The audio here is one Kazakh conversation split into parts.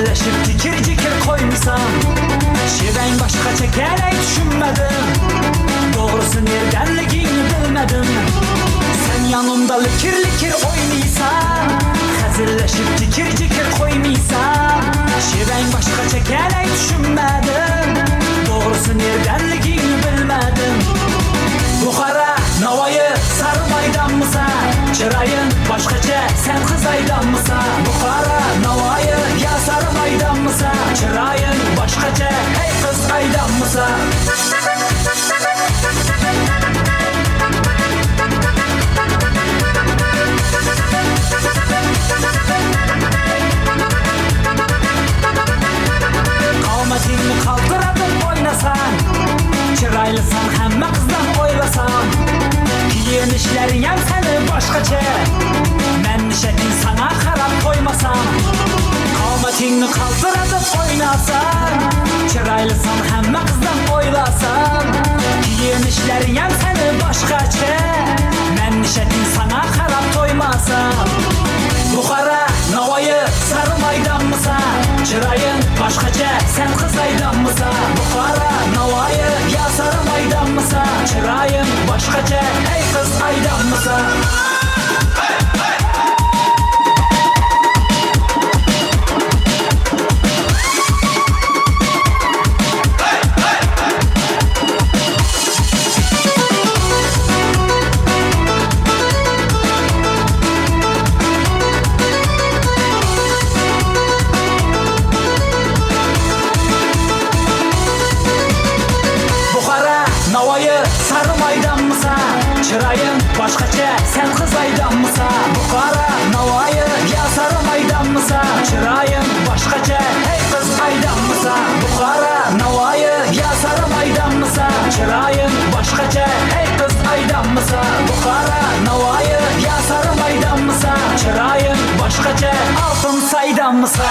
Hazırlaşıp cikir koymuşsan, şiven başkaça gerek düşünmedim. Doğrusu neredenligini bilmedim. Sen yanımda likir oynaysan, hazırlaşıp cikir koymuşsan, şiven başkaça gerek düşünmedim. Doğrusu neredenligini bilmedim. Bukhara, Navoiy, Sarmaydan mısa? Çırayın başkaça, sen Xizaydan mısa? Bukhara, Navoiy, ya Sarmaydan mısa? Çırayın başkaça, hey Xizaydan mısa? Qamatini qaltıratıp oynasan, çıraylısan hemme kızdan oylasan, giyinişlerin yan seni başkaça, men nişetin sana karab koymasam. Qamatini qaltıratıp oynasan, çıraylısan hemme kızdan oylasan, giyinişlerin yan seni başkaça, men nişetin sana karab koymasam. Bukhara, Navoiy, Sarmaydan mısa? Çırayın başkaça, sen Xizaydan mısa? Bukhara, Navoiy, ya Sarmaydan mısa? Çırayın başkaça, hey Xizaydan mısa? Navoiy, Sarmaydan mısa? Çırayın başkaça, sen Xizaydan mısa? Bukhara, Navoiy, ya Sarmaydan mısa? Çırayın başkaça, hey Xizaydan mısa? Bukhara, Navoiy, ya Sarmaydan mısa? Çırayın başkaça, hey Xizaydan mısa? Bukhara, Navoiy, ya Sarmaydan mısa? Çırayın başkaça, altın saydan mısa?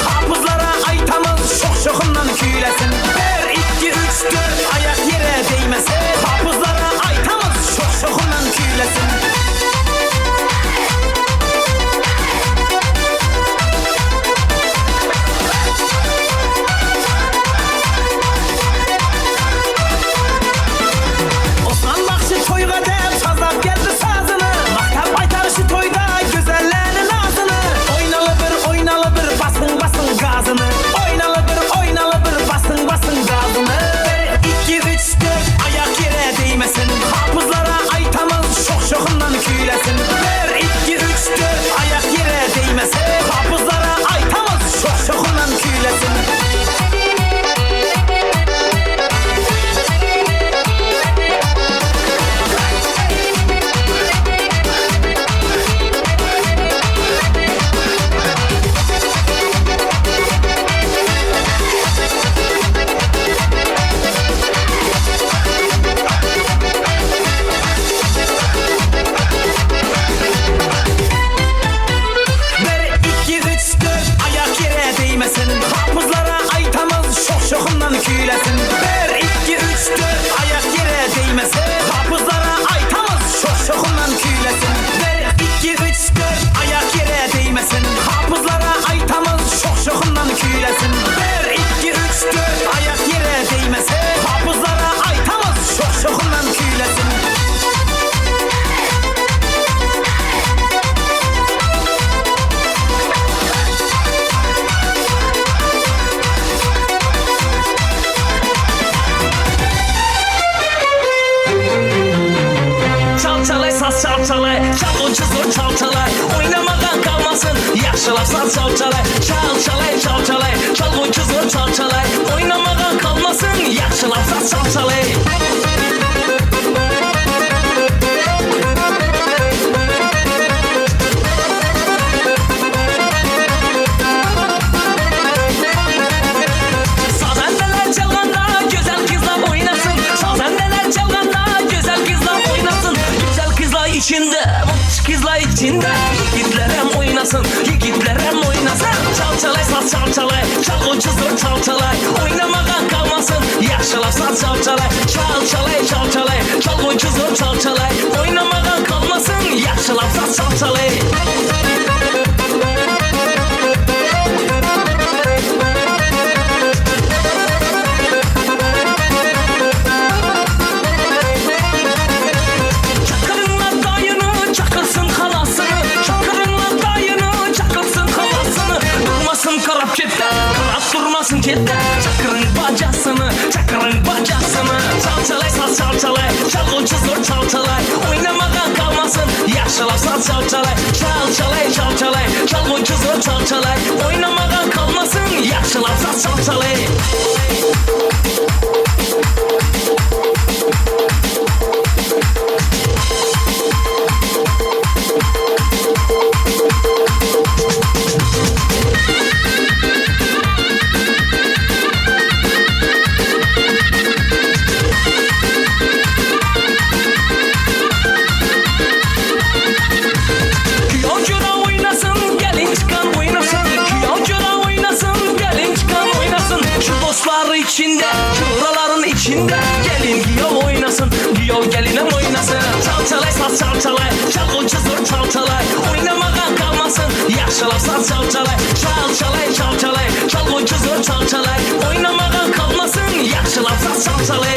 Hafızlara aytamız şok şokundan küylesin. içinde. Yigitlerim oynasın, yigitlerim oynasın. Çalçalay saz çalçalay, çalgıcı zor çalçalay. Oynamadan kalmasın, yaşlı saz çalçalay. Çalçalay çalçalay, çalgıcı zor çalçalay. Oynamadan kalmasın, yaşlı saz çalçalay. Kette çakırın bacasını, çakırın bacasını. Çalçalay saz çalçalay, çalgıcı zor çalçalay. Oynamadan kalmasın, yaşlı saz çalçalay. Çalçalay çalçalay, çalgıcı zor çalçalay. Oynamadan kalmasın, yaşlı saz çalçalay. İçinde, şuraların içinde. Gelin giyav oynasın, giyav gelinem oynasın. Çalçalay saz çalçalay, çalgıcı zor çalçalay. Oynamadan kalmasın, yaşlı saz çalçalay. Çalçalay çalçalay, çalgıcı zor çalçalay. Oynamadan kalmasın, yaşlı saz çalçalay.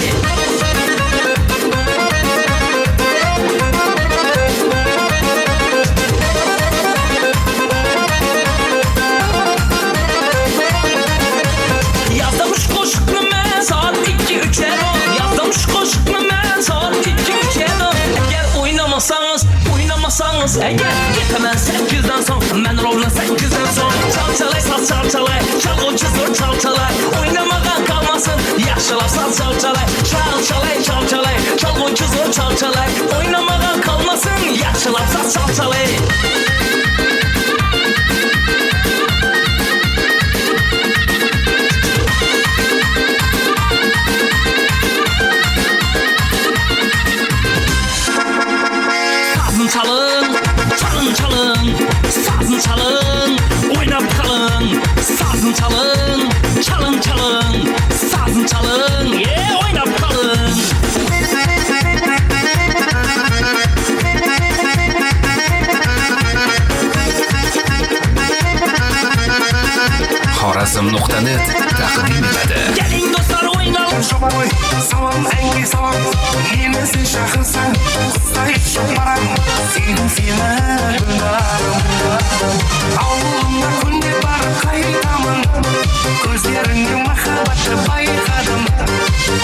Eğer yetemez 8'den son, ben roluna 8'den son. Çalçalay saz çalçalay, çalgıcı zor çalçalay. Oynamadan kalmasın, yaşlı saz çalçalay. Çalçalay çalçalay, çalgıcı zor çalçalay. Oynamadan kalmasın, yaşlı saz çalçalay. Çalın, çalın, çalın, sazın çalın, oynap kalın. Sazın çalın, çalın, çalın, sazın çalın, oynap kalın. Xorazm.net taqdim etadi. Keling do'stlar oynayalım. Shobaroy, salam enge salam. Meni sen shahrisan, qustay shobaram. Seni guldarim. Avlumda kunde bar qaytaman. Ko'zlaringni muhabbatni bayqadim.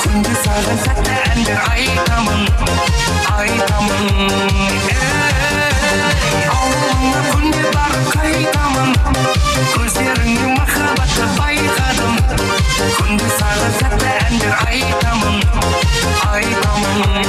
Kunde sana katta andir aytaman. Aytaman. Avlumda kunde bar qaytaman. Ko'zlaringni muhabbatni bayqadim. Kunde sana katta andir aytaman. Aytaman.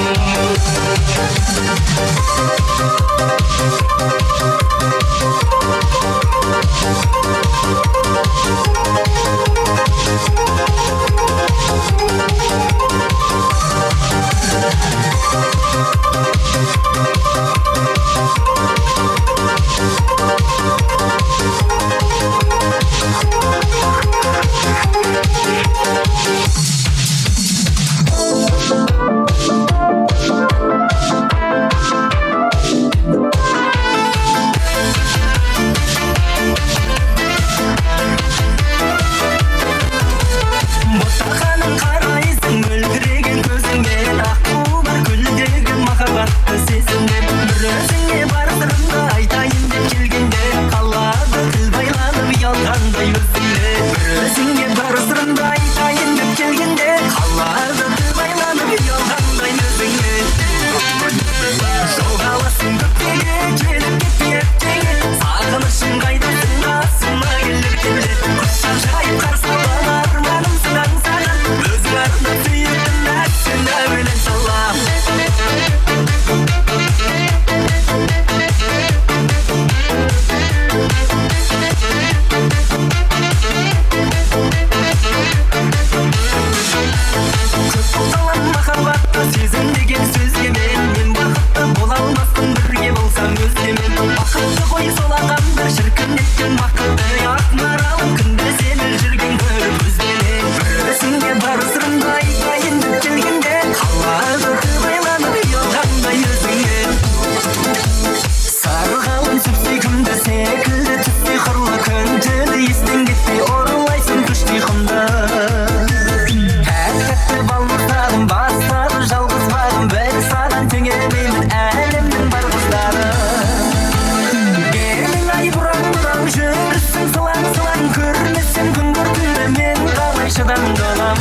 шыдам қалам.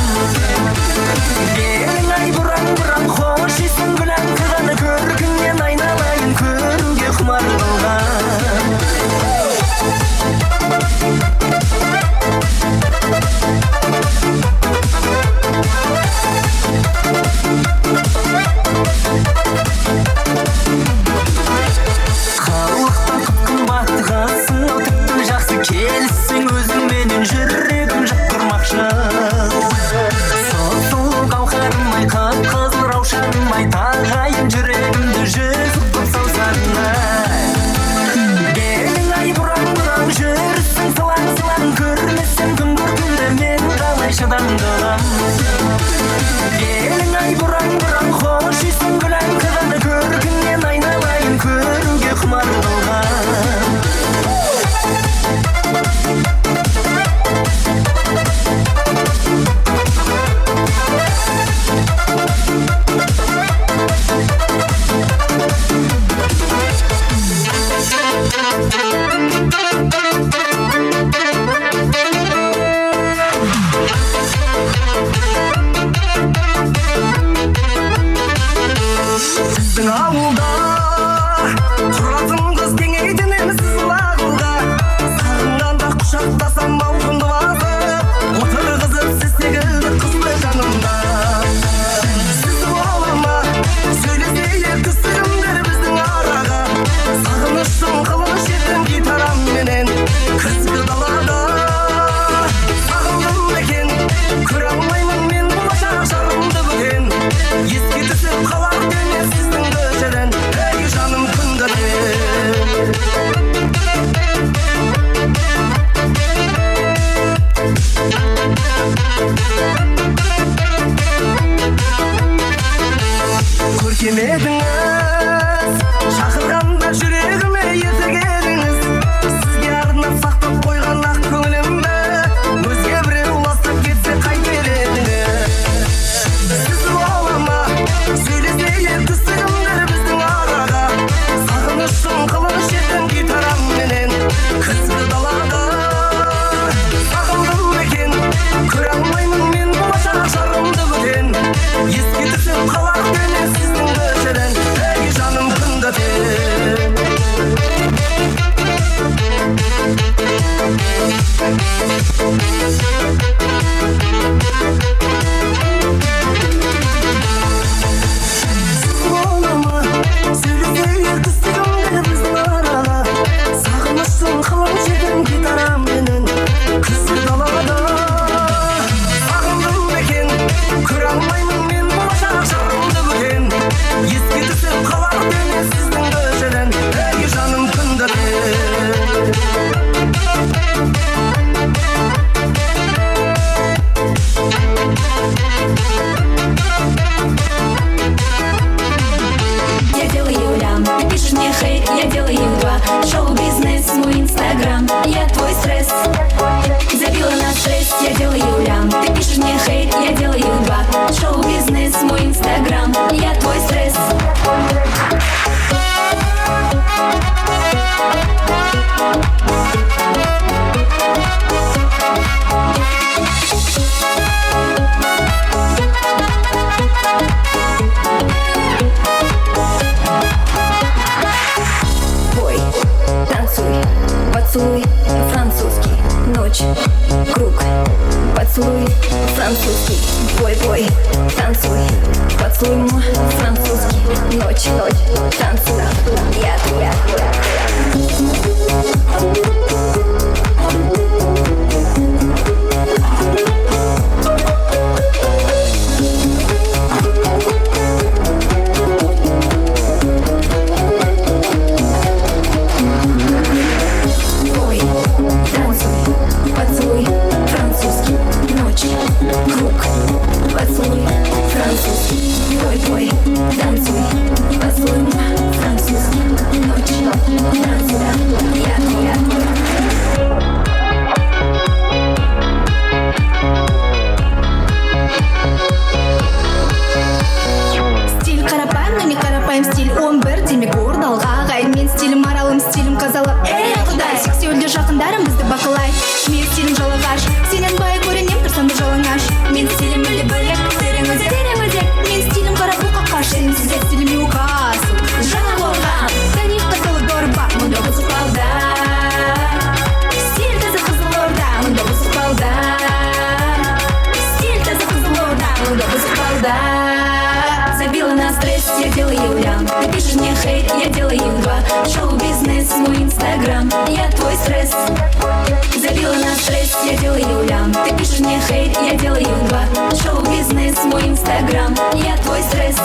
Белің ай бұраң хош есің білән қығаны көркіңнен айналайын көруге құмар болған. Халықтан қымбатты қасың тіпті жақсы келіссің өзіңменен жүрегім жақтырмақшы. Сол қауқарым ай қып-қызыл раушаным ай тағайын жүрегімді жүзіп саусағына. Белің ай бұраң жүрсің сылаң көрмесем күн көркімді мен қалай шыдам қалам. Белің ай бұраң хош есің білән қығаны көркіңнен айналайын көруге құмар болған. Сіздің ауылда тұратын қыз кеңейтін еміссіз лағылға. Сағынғанда құшақтасам балқынды басып отырғызып сіз секілді қызды жанымда. Сізді олама сөйлесейлер түсірімдер біздің араға. Сағыныштың қылыш еттім гитарамменен күзгі далада. Сағындым екен көре алмаймын мен болашақ жарымды бүгін. Еске түсіп қалар денем сіздің көшеден, ей жаным күндерден. Көркем едіңіз, шақырғанда жүрегіме ерте келіңіз. Сізге арнап сақтап қойған ақ көңілімді өзге біреу ластап кетсе қайтер едіңіз. Сіз олама сөйлесейлер түсірімдер біздің араға. Сағыныштың қылыш еттім гитарамменен күзгі далада. Сағындым екен көре алмаймын мен болашақ жарымды бүтен. Еске түсіп қалар денем сіздің көшеден, ей жаным күндерден. Олама сөйлесейлер түсірімдер біздің араға. Сағыныштың қылыш еттім гитарамменен күзгі далада. Сағындым екен көре алмаймын мен болашақ жарымды бүтен. Еске түсіп қалар денем сіздің көшеден, ей жаным күндерден. Я делаю лям, ты пишешь мне хейт, я делаю два. Шоу-бизнес, мой инстаграм, я твой стресс. Забила на 6, я делаю лям, ты пишешь мне хейт, я делаю два. Шоу-бизнес, мой инстаграм, я твой стресс. Бой, танцуй, поцелуй французский. Ночь, круг, поцелуй французский. Бой, танцуй, поцелуй французский. Ночь, танцуй, я твоя. Бой, танцуй, поцелуй французский. Ночь, круг, поцелуй французский. Бой, танцуй, поцелуй французский. Ночь, танцуй, я твоя. Стиль қарапайым, но не қарапайым стиль. Он бір демек ордалға ағайын. Мен стилім аралым, стилім қазалы. Эй, құдай, сексеуілде жақындарым бізді бақылай. Мен стилім жалағаш, сенен бай көрінем, тұрсам да жалаңаш. хейт, я делаю два. Шоу-бизнес, мой инстаграм, я твой стресс. Забила на стресс, я делаю лям. Ты пишешь мне хейт, я делаю два. Шоу-бизнес, мой инстаграм, я твой стресс.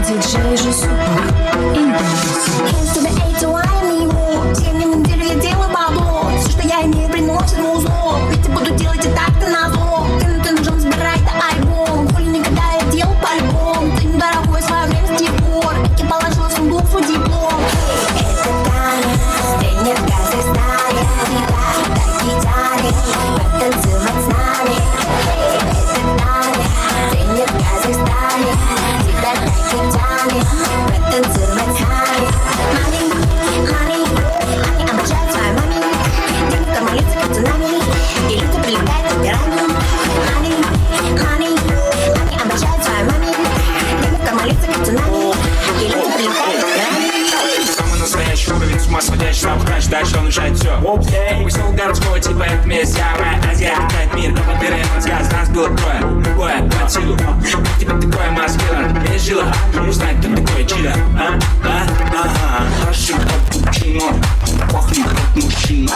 Диджей же супер, Hands to the A, to I am его. День и неделю я делаю бабло. Все, что я имею, приносит музло. Ведь я буду делать и так-то назло. Ты ножом сбирай да альбом. Хули никогда я делал по-любому. Ты недорогой, свое время с тех пор. Я положила в сундук свой диплом. Это Таня, тренер Казахстана. Дай гитаре, потанцевать с нами. Это Таня, тренер Казахстана. Дай гитаре, потанцевать с нами. Мами, они обожают свою мами. Денег в карман лица, как цунами. И люди прилетают от пираньи. Они обожают свою мами. Денег в карман лица, как цунами. И люди прилетают от пираньи. Самый настоящий уровень с ума сводящий. Вам краш, дальше он решает все. Мы сел городского типа, это мест. Самая Азия, это мир. Но подбираем разгаз, нас было трое. Двое, под силу. Как тебе такое маскилар? Я жила, узнать, кто такой чилер. Хороший капучино, пахнет как мужчина.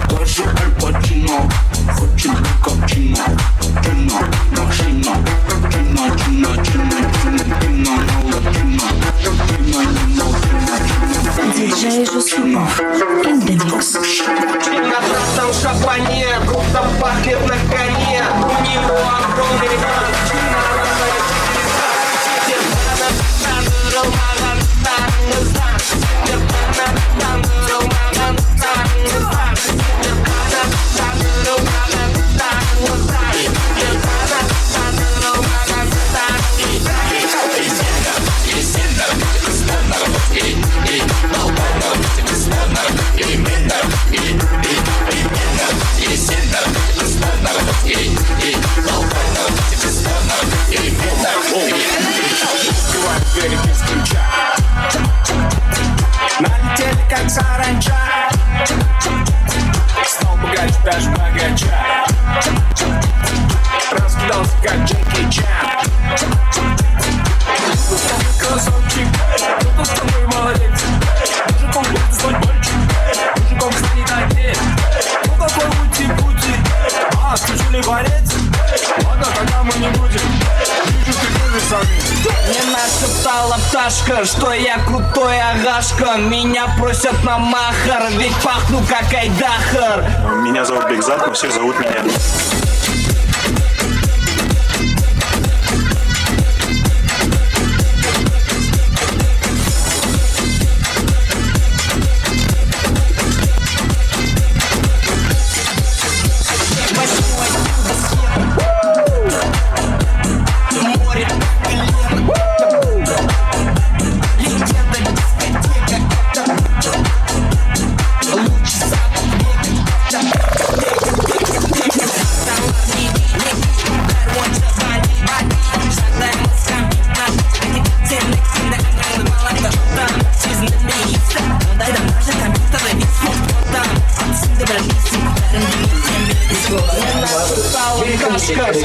Тоже альпачино, хочет капучино. Чино, машина. Чино, чино, чино, чино, чино, чино. диджей же супер, Индемикс. На красном шапане, круто пахнет на коне. У него огромный налетели как саранча. Стал богаче, даже богача. Раскидался как Джеки Чан. Красавчик, кто с тобой молодец. Мужиком будет стать мальчик, мужиком станет отец. Ну какой ути-пути, тяжелый борец. Ладно, тогда мы не будем. Вижу, ты тоже сами. Мне нашептала пташка, что я крутой агашка. Меня просят на махар, ведь пахну как айдахар. Меня зовут Бекзат, но все зовут меня.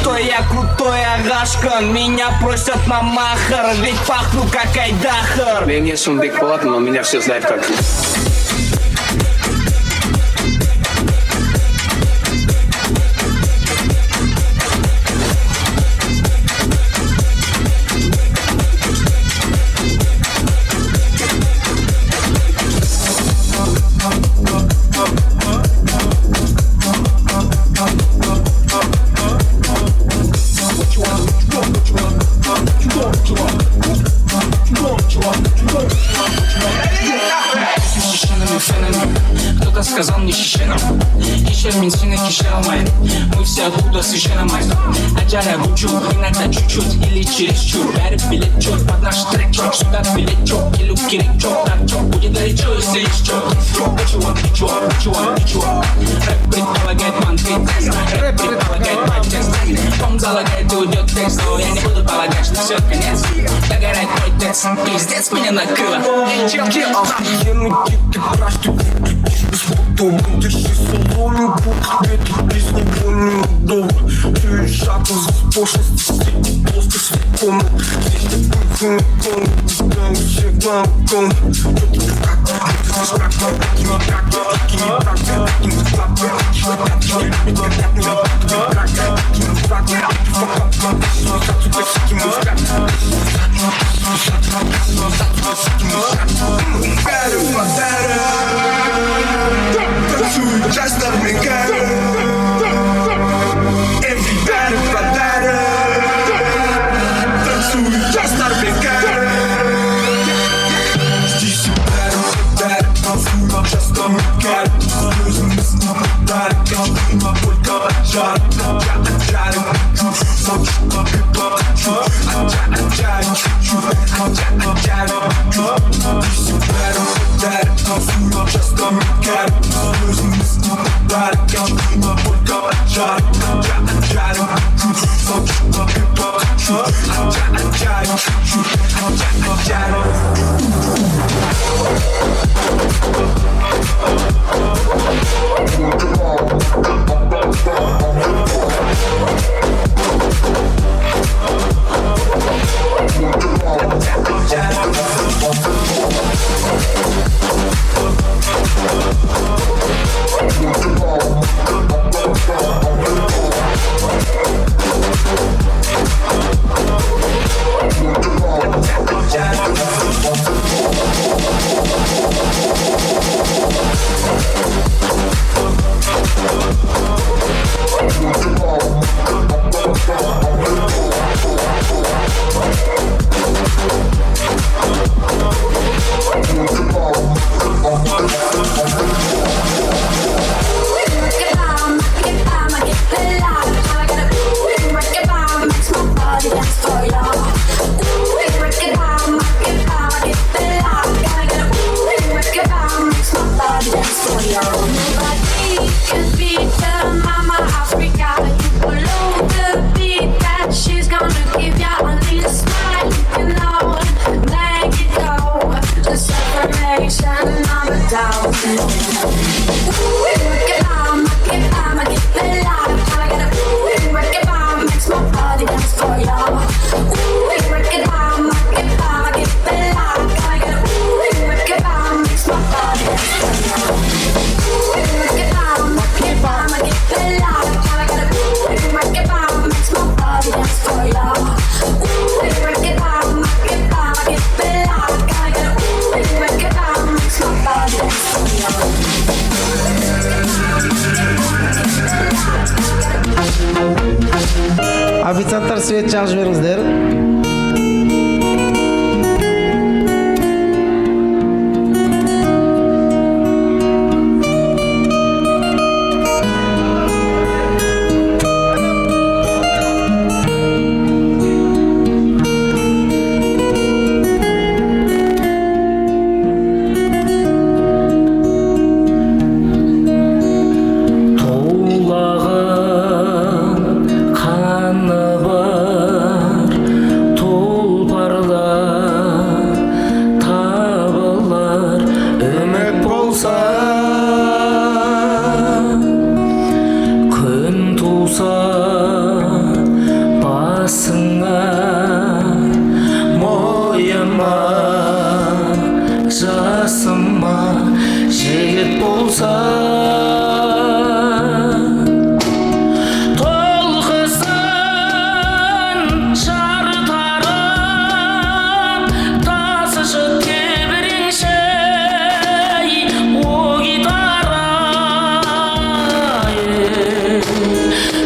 Что я крутой агашка. Меня просят на махар, ведь пахну как айдахар. Я не сундык платно, но меня все знают как. Кто-то сказал мне чеченам, еще бензина кишел мой. Мы все все оттуда совершенно мастер. Отчаянно гучу, иногда чуть-чуть или чересчур. Бәрі билет чет, под наш трек чет. Сюда билет чет, келу керек чет. Так чет, будет горячо, если есть чет. Ничего. Рэп предполагает мантрит. Рэп предполагает подтекст. Том залагает и уйдет текст. Но я не буду полагать, что все конец. Догорает мой текст, пиздец меня накрыло. Охуенный кик, практик, без фото, держи салону, это без невольный удобно. Ты шапка за пошлость, степи просто свеком. Здесь не пыхнет кон, там всех на кон. Кто-то как, здесь как, такими Just let me go. Everybody подарок. Танцуй, just let me go. Здесь и подарок, танцуй, just let me go. Слезы мысли подарок, я только отжарок. Я отжарок, ночью как и плачу. Отжарок, здесь и подарок, танцуй, just let me go. Слезы мысли подарок, я только отжарок. Я отжарок, ночью как и плачу. Отжарок, Официанттар свет жағып жіберіңіздер.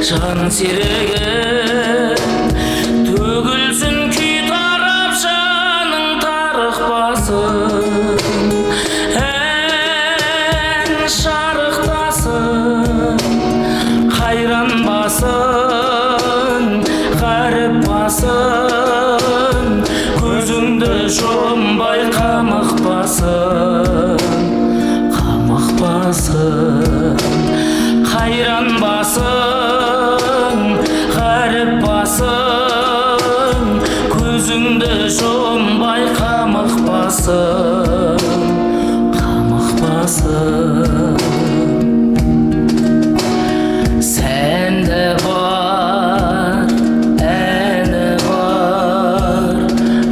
Жан серігі төгілсін күй тарап жаның тарықпасын ән шарықтасын қайран басын қайранбасын көзіңді жұмбай қамықпасын қайранбасын ғаріп басын көзіңді жұмбай қамықпасын сәнді бар әні бар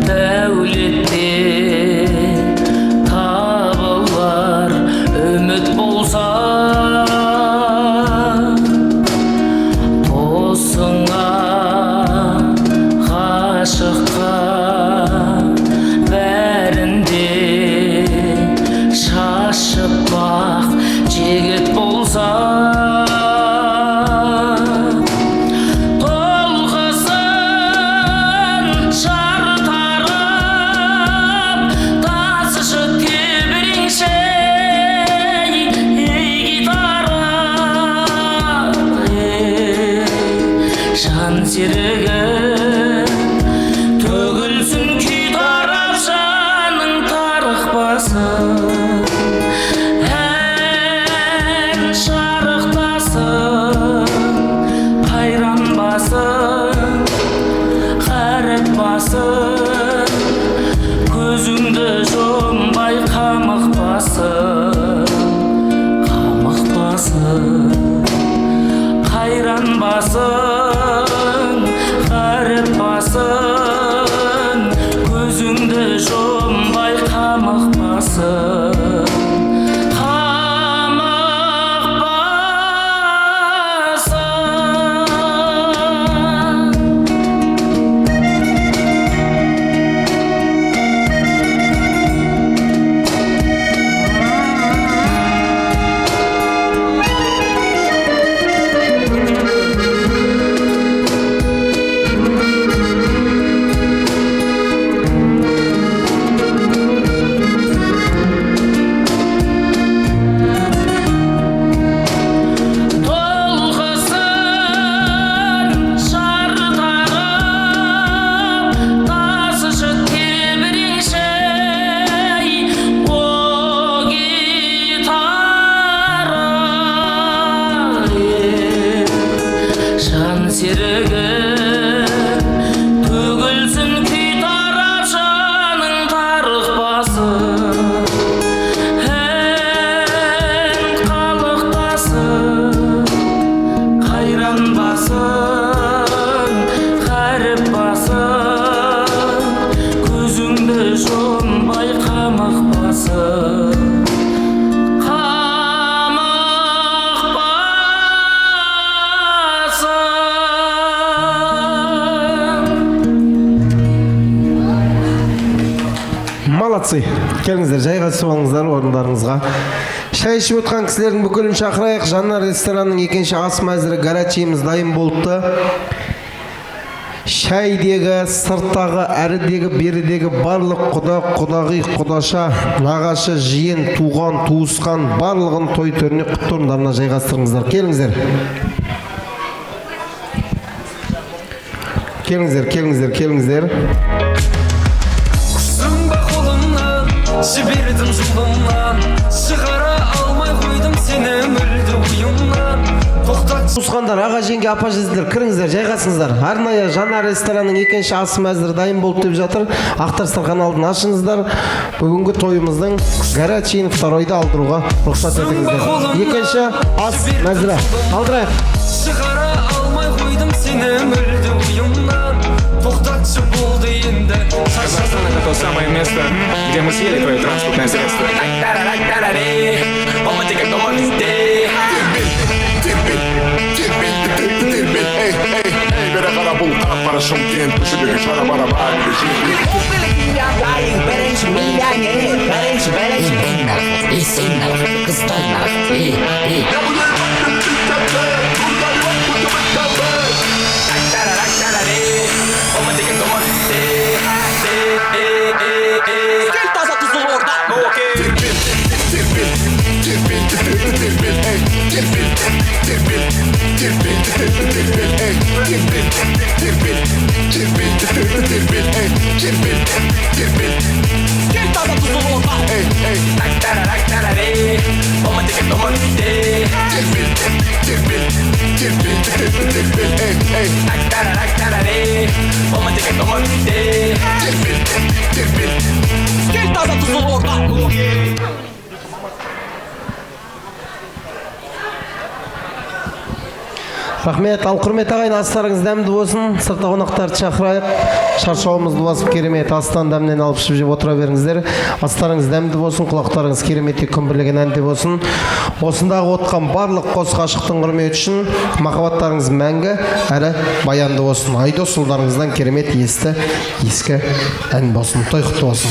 дәулетте табылар үміт болса досыңа ғашыққа бәрінде шашып бақ жігіт болса серігім төгілсін күй тарап жаның тарықпасын ән шарықтасын қайранбасын қарытпасын көзіңді жұмбай қамықпасын қайранбасын қарытпасын көзіңді жұмбай қамықпасын серігім төгілсін күй тарап жаның тарықпасын ән қалықтасын қайранбасын қарытпасын көзіңді жұмбай қамықпасын Молодцы. Келіңіздер, жайғасып алыңыздар орындарыңызға. Шай ішіп өтқан кісілердің бүкілін шақырайық. Жанар ресторанның екінші ас мәзірі гарачиіміз дайын болыпты. Шайдегі, сырттағы, әрідегі, берідегі барлық құда, құдағи, құдаша, нағашы, жиен, туған, туысқан барлығын той төріне құтты орындарына жайғастырыңыздар. Келіңіздер. Келіңіздер. Жібердім жолымнан шығара алмай қойдым сені мүлде ойымнан туысқандар, аға жеңге, апа жездер, кіріңіздер, жайғасыңыздар. Арнайы Жанар ресторанның екінші асы мәзірі дайын болып деп жатыр. Ақтарстан каналын ашыңыздар. Бүгінгі тойымыздың гарачиін второйды алдыруға рұқсат етіңіздер. Екінші ас мәзірі алдырайық. Шығара алмай қойдым сені мүлде ойымнан тоқтатшы болды енді. Казахстан — это то самое место, где мы съели твое транспортное средство. Get Gel taze tuzlu orta. Рахмет, ал құрмет ағайын, астарыңыз дәмді болсын. Сыртта қонақтарды шақырайық. Шаршауымызды басып керемет астан дәмінен алып ішіп жеп отыра беріңіздер. Астарыңыз дәмді болсын, құлақтарыңыз кереметте күмбірлеген әнде болсын. Осындағы отқан барлық қос ғашықтың құрметі үшін махаббаттарыңыз мәңгі әрі баянды болсын. Айдос ұлдарыңыздан керемет ескі ән болсын. Той құтты болсын.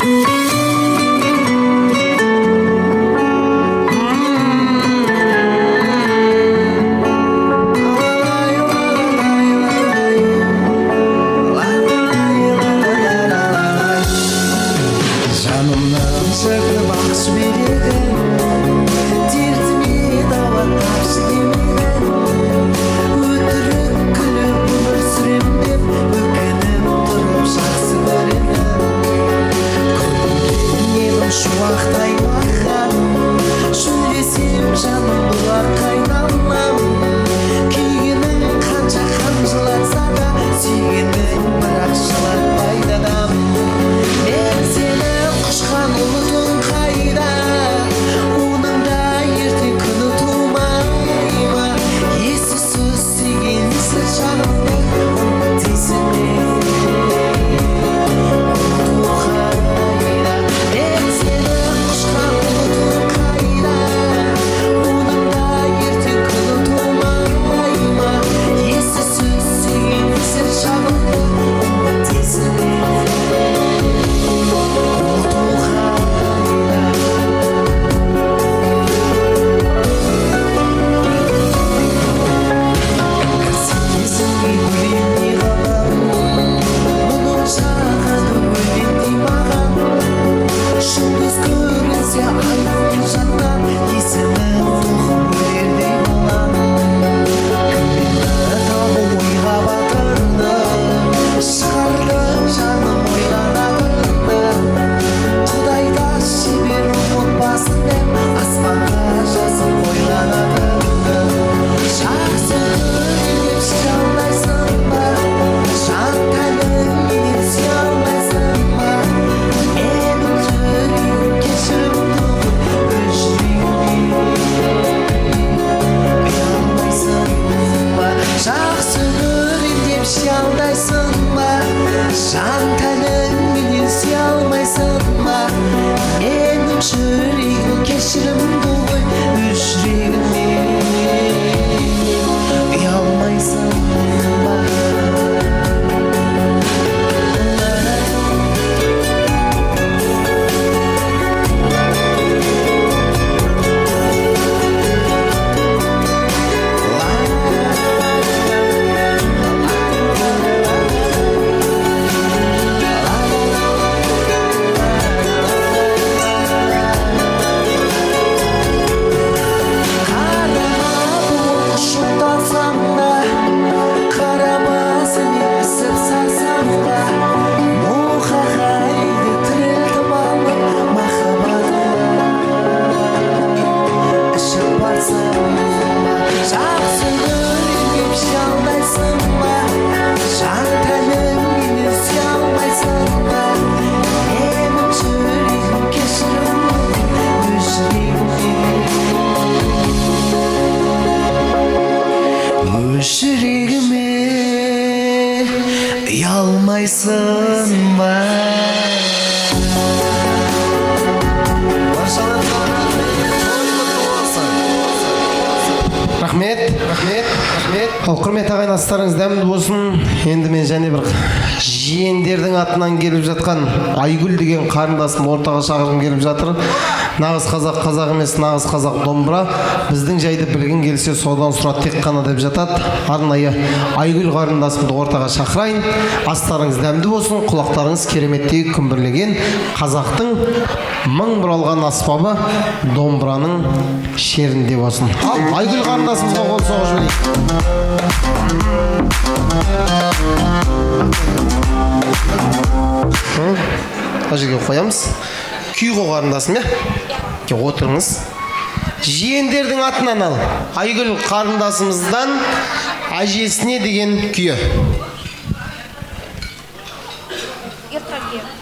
Ал құрмет ағайын, астарыңыз дәмді болсын. Енді мен және бір жиендердің атынан келіп жатқан Айгүл деген қарындасым ортаға шақырғым келіп жатыр. Нағыз қазақ емес, нағыз қазақ домбыра. Біздің жайды білгің келсе содан сұрат тек қана деп жатады. Арнайы Айгүл қарындасымды ортаға шақырайын. Астарыңыз дәмді болсын, құлақтарыңыз кереметтей күмбірлеген қазақтың мың бұралған аспабы домбыраның шерінде болсын. Ал Айгүл қарындасымызға қол соғып жіберейік. Мына жерге қоямыз. Күй қарындасым, иә? Отырыңыз. Жиендердің атынан ал. Айгүл қарындасымыздан әжесіне деген күйі. Ertaga.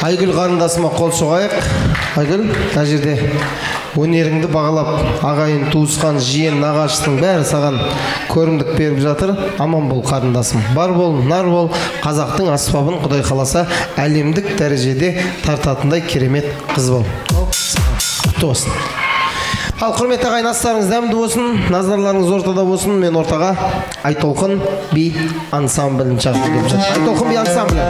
Айгүл қарындасыма қол соғайық. Айгүл, мына жерде өнеріңді бағалап, ағайын, туысқан, жиен, нағашысының бәрі саған көрімдік беріп жатыр. Аман бол қарындасым. Бар бол, нар бол. Қазақтың аспабын Құдай қаласа әлемдік дәрежеде тартатындай керемет қыз бол. Құтты болсын. Ал құрметті ағайын, астарыңыз дәмді болсын, назарларыңыз ортада болсын. Мен ортаға Айтолқын би ансамблін шақырып келіп жатыр. Айтолқын би ансамблі.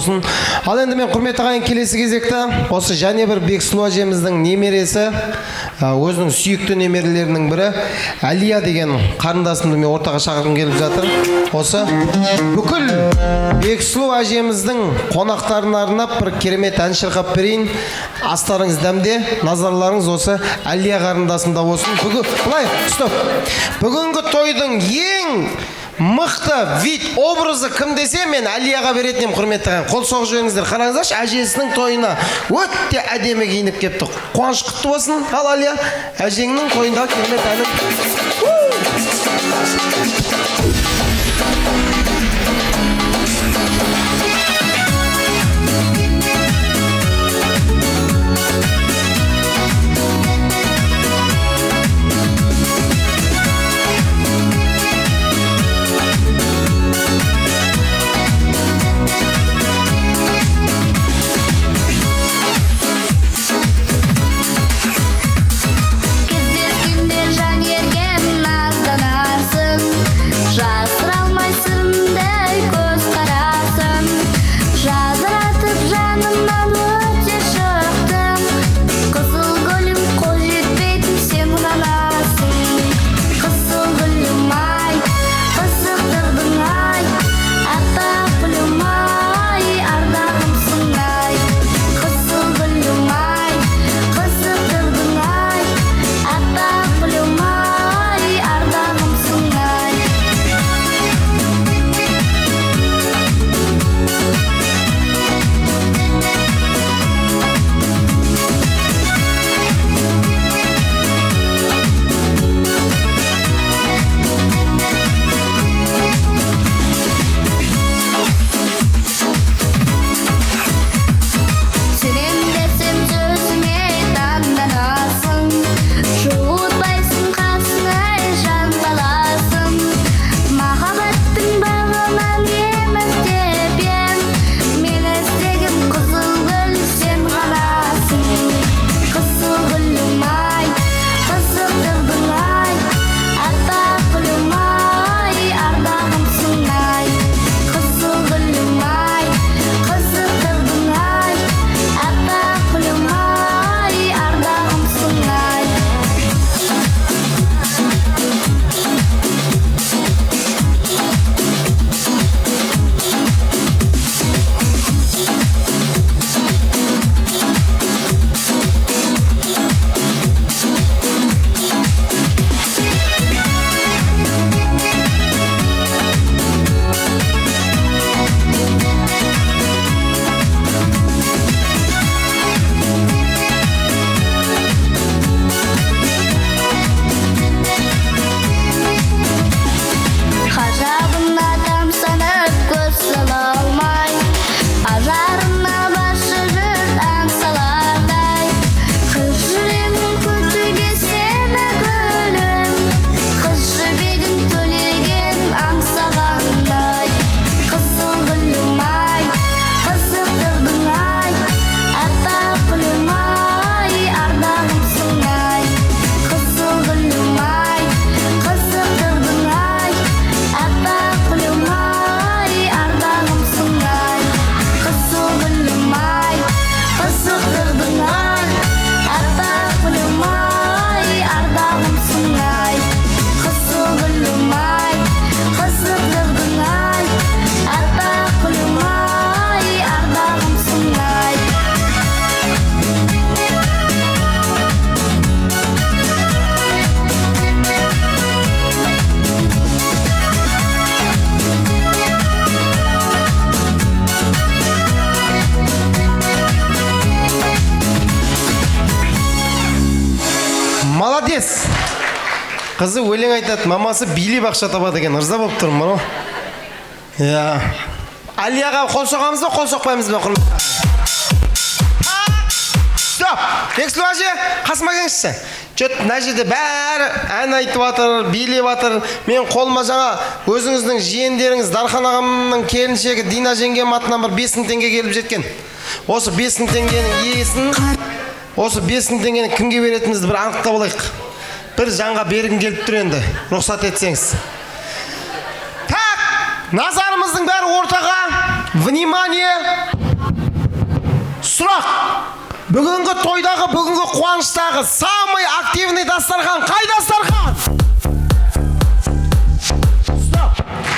болсын. Ал енді мен құрметті ағайын келесі кезекті осы және бір Бексұлу әжеміздің немересі, өзінің сүйікті немерелерінің бірі Әлия деген қарындасымды мен ортаға шақырғым келіп жатыр. Осы бүкіл Бексұлу әжеміздің қонақтарына арнап бір керемет ән шырқап берейін. Астарыңыз дәмде, назарларыңыз осы Әлия қарындасымда болсын. Бүгінгі тойдың ең мықты вид образы кім десе, мен Әлияға беретін едім, құрметті ағайын. Қол соғып жіберіңіздер. Қараңыздаршы, әжесінің тойына өте әдемі киініп кепті. Қуаныш құтты болсын. Ал Әлия, әжеңнің тойындағы керемет әнін. Молодец! Қызы өлең айтады, мамасы билеп ақша табады екен. Ырза болып тұрмын, мынау. Я. Әлияға қол соғамыз ба, қол соқпаймыз ба, құрметті? Стоп! Бексұлу әже, қасыма келіңізші. Жөт, мына жерде бәрі ән айтып жатыр, билеп жатыр. Мен қолыма жаңа өзіңіздің жиендеріңіз Дархан ағамның келіншегі Дина жеңгем атынан бір 5000 теңге келіп жеткен. Осы 5000 теңгенің иесін, осы 5000 теңгені кімге беретінімізді бір анықтап алайық. Bir жанға бергім келіп тұр енді, рұқсат етсеңіз. Так, назарымыздың бәрі ортаға. Внимание! Сұрақ. Бүгінгі тойдағы, бүгінгі қуаныштағы самый активный дастархан қай дастархан? Стоп.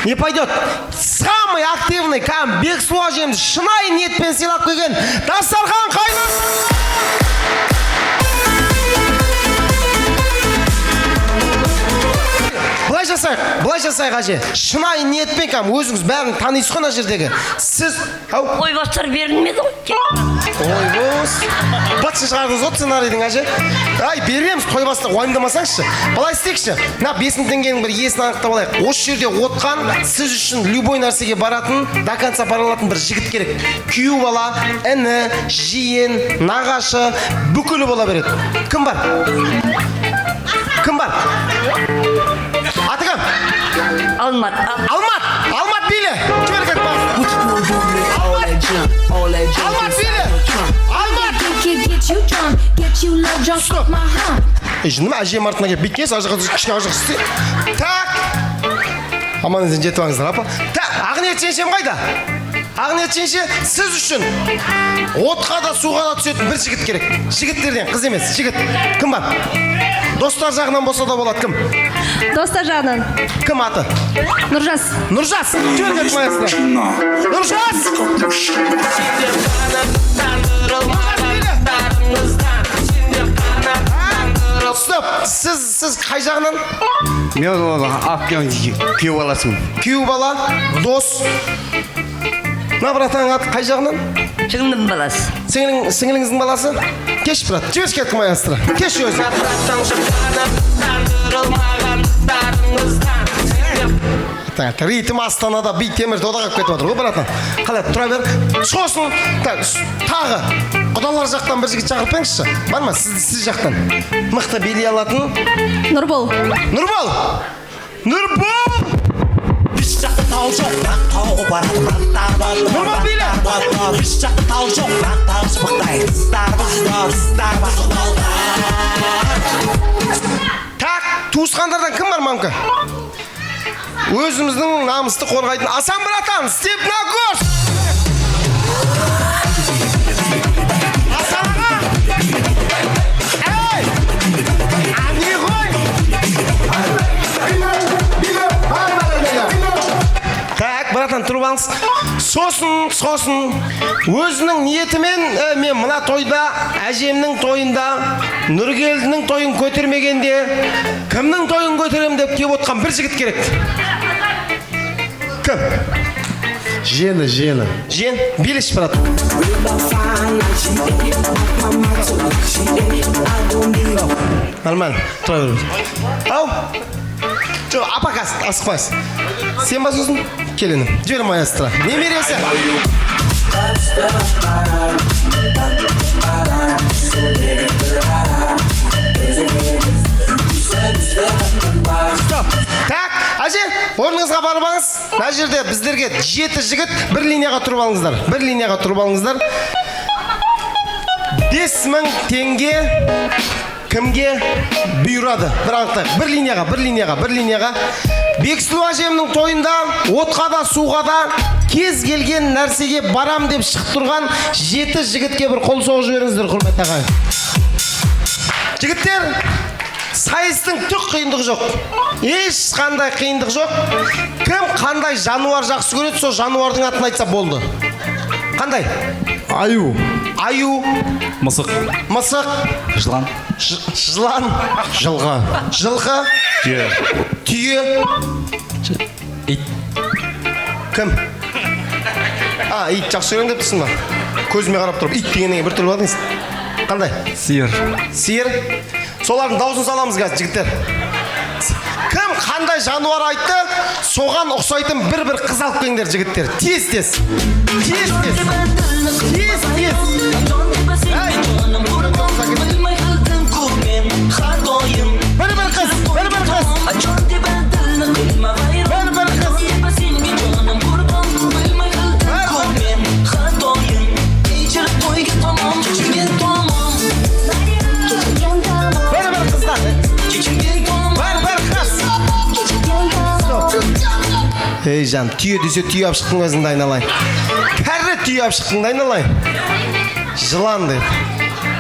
Не пойдет. Самый активный, кәм Бексу әжемді шынайы ниетпен сыйлап келген дастархан қай дастархан? Былай жасайық әже. Шынайы ниетпен кәм өзіңіз бәрін танисыз қой ана жердегі. Сіз Ойбастар берілмеді ғой. Ойбос. Батшы шығардыңыз от сценарийдің әже. Ай, береміз тойбастар, уайымдамасаңызшы. Былай істейікші. Мына 5000 теңгенің бір иесін анықтап алайық. Осы жерде отқан, сіз үшін любой нәрсеге баратын, до конца бара алатын бір жігіт керек. Күйеу бала, іні, жиен, нағашы, бүкілі бола береді. Кім бар? Кім бар? Аты кім? Алмат. Алмат биле. Жібер кет бар. Алмат биле. Алмат. Жыным әжем артына кеп биткенсіз, кішкене ажық істе. Так. Аман езін жетіп аңыздар, апа. Так, Ақниет жеңшем қайда? Ақниет жеңше, сіз үшін отқа да суға да түсетін бір жігіт керек. Жігіттерден, қыз емес, жігіт. Кім бар? Достар жағынан болса да болады, кім? Достар жағынан. Кім аты? Нұржас. Нұржас. Жөргет майысына. Нұржас! Стоп! Сіз қай жағынан? Мен ол ақпен күйеу баласымын. Күйеу бала, дос. На, братан, аты қай жағынан? Сіңлім баласы. Сіңліңіздің баласы? Кеш, брат, жіберші кетті майастыра. Кеш өзі. Ритм Астанада бей темір додаға кетіп отыр ғой, братан. Қалай, тұра бер. Сосын, тағы. Құдалар жақтан бір жігіт шақырып пеңізші. Бар ма, сіз жақтан? Мықты билей алатын? Нұрбол. Нұрбол! Нұрбол! Біз жақты тау жоқ, бірақ тауға барады браттар бар. Нұрбол биле! Біз жақты тау жоқ, бірақ тау шыбықтай. Қыздар Так, туысқандардан кім бар мамка? Өзіміздің намысты қорғайтын Асан братан, степ на гош! Асан аға! Эй! Ани ғой! Так, братан, тұрып алыңыз. Сосын, өзінің ниетімен мен мына тойда, әжемнің тойында, Нұргелдінің тойын көтермегенде, кімнің тойын көтерем деп кеп отқан бір жігіт керек. Кім? Жені. Жен, билеш, брат. Нормально, тұра беріңіз. Ау? Жоқ, апа асықпайсыз. Сен ба сосын? Келінім. Жібер майастыра. Не мересі? Стоп. Так, әже, орныңызға барып алыңыз. Мына жерде біздерге 7 жігіт бір линияға тұрып алыңыздар. 5000 теңге кімге бұйырады? Бір анықтайық. Бір линияға. Бексұлу әжемнің тойында отқа да суға да кез келген нәрсеге барам деп шығып тұрған 7 жігітке бір қол соғып жіберіңіздер, құрметті ағайын. Жігіттер, сайыстың түк қиындығы жоқ. Ешқандай қиындық жоқ. Кім қандай жануар жақсы көреді, сол жануардың атын айтса болды. Қандай? Аю. Мысық. Жылан. Жылан. Жылқы. Түйе. Ит. Кім? Ит жақсы көрген деп тұрсың ба? Көзіме қарап тұрып, ит дегеннен бір түрлі бадыңыз. Қандай? Сиыр. Солардың дауысын саламыз қазір, жігіттер. Кім қандай жануар айтты, соған ұқсайтын бір қыз алып келіңдер, жігіттер. Тез. Ей жан, түйе десе түйе ап шықтың өзіңді айналайын. Кәрі түйе ап шықтың айналайын. Жылан дейді.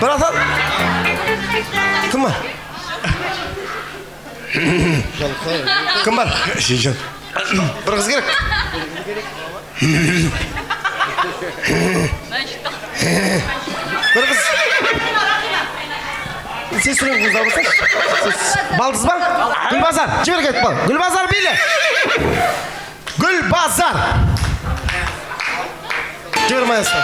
Братан. Кім бар? Кім бар? Шешен. Бір қыз керек. Бір қыз. Сен сүрен қыздар болсаң. Балдыз ба? Гүлбазар. Жібер кет бал. Гүлбазар биле. Гүлбазар. Жібер маэстро.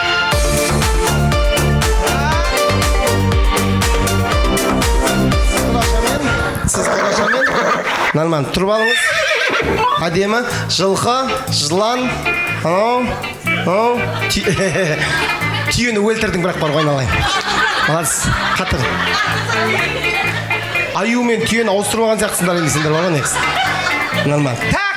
Сіз қарашамен. Нормально. Тұрып алыңыз. Әдемі. Жылқы, жылан. Түйені өлтірдің, бірақ бар ойналайын. Молодец. Қатыр. Аю мен түйені ауыстырып алған сияқтысыңдар енді сендер бар ма негізі? Нормально. Так!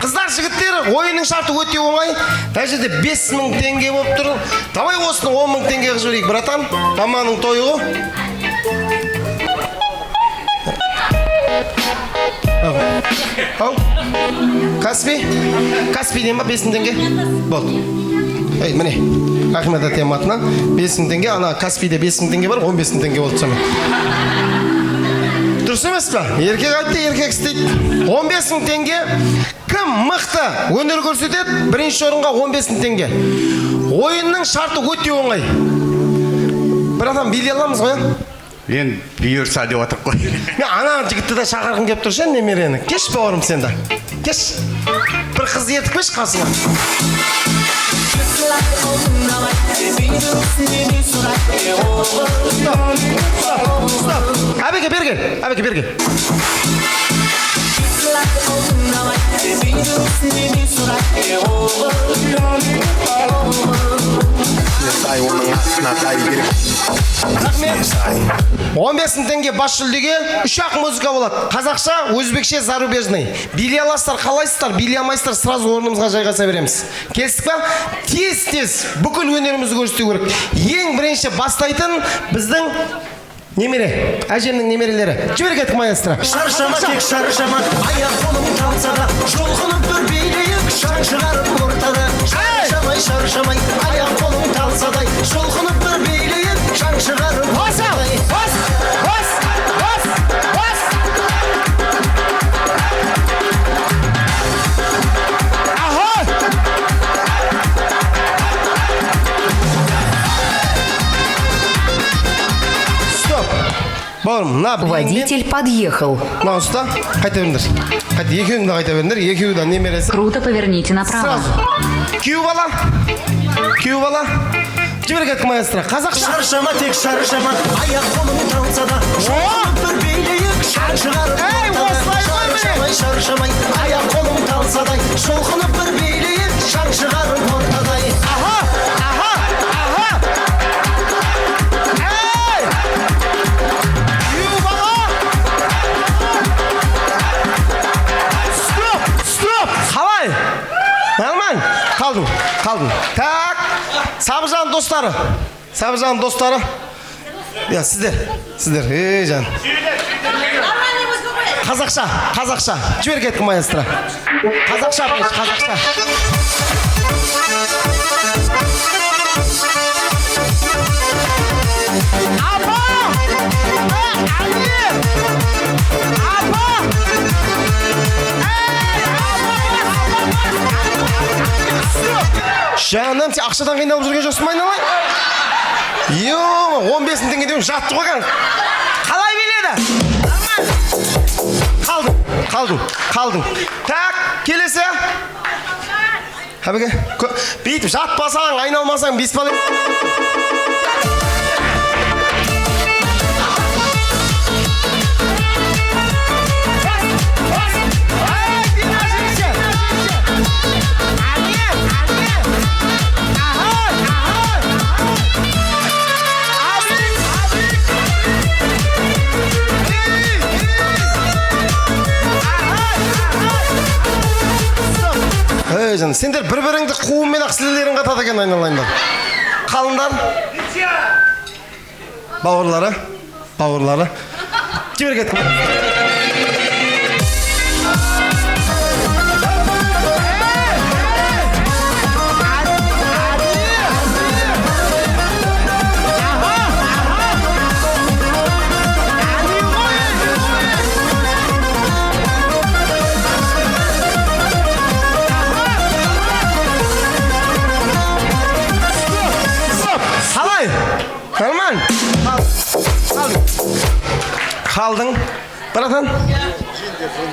Қыздар, жігіттер, ойынның шарты өте оңай. Әр жерде 5000 теңге болып тұр. Давай осыны 10.000 теңгеге жіберейік, братан. Маманың тойы ғой. Ау. Каспи ма 5000 теңге? Болды. Ей, міне. Ахмет атем атынан 5000 теңге, ана Каспиде 5000 теңге бар, 15000 теңге болды сама. Дұрыс емес па? Еркек айтты, еркек істейді. 15000 теңге. Кім мықты өнер көрсетеді? Бірінші орынға 15000 теңге. Ойынның шарты өте оңай. Бір адам билей аламыз ғой? Мен бұйырса деп отырып қой. Мен ана жігітті де шақырғым келіп тұр ше, немерені. Кеш бауырым сенді. Кеш. Бір қыз ертіп кеш қасыңа. Әбеке берген. Ай, оның астына тай керек. 15000 теңге бас жүлдеге 3-ақ музыка болады. Қазақша, өзбекше, зарубежный. Билей аласыздар, қалайсыздар, билей алмайсыздар, сразу орнымызға жайғаса береміз. Келістік па? Тез бүкіл өнерімізді көрсету керек. Ең бірінші бастайтын біздің немере, әжемнің немерелері. Жібер кеттік маэстро. Шаршама, тек шаршама, аяқ қолың талса да, жолқынып бір билейік, шаң шығарып ортада. Шаршамай, аяқ қолың талса да, жолқынып бір билейік, шаң шығарып ортада. Бас! Бауырым, на, Водитель подъехал. На, ұста, қайта беріңдер. Екеуіңді қайта беріңдер, екеуі де немересі. Круто, поверните направо. Сразу. Күйеу бала. Жібер кеттік маэстро. Қазақша. Шаршама, тек шаршама, аяқ қолың талса да, жолқынып бір билейік, шаң шығарып ортада. Шаршамай, аяқ қолың талса да, жолқынып бір билейік, шаң шығарып ортада. Нормально? Қалдың. Так. Сабыржан достары. Я, сіздер. Ей, жан. Қазақша. Жібер кеттік маэстро. Қазақша. Жаным, сен ақшадан қиналып жүрген жоқсың ба айналайын? 15000 теңге деуін жатты қойған. Қалай биледі? Қалдың. Так, келесі. Әбеке, бүйтіп жатпасаң, айналмасаң, беспалың. Сендер бір-біріңді қуымен ақ сілелерін қатады екен айналайындар. Қалыңдар. Бауырлары. Жібер кеттік. Қалдың. Братан.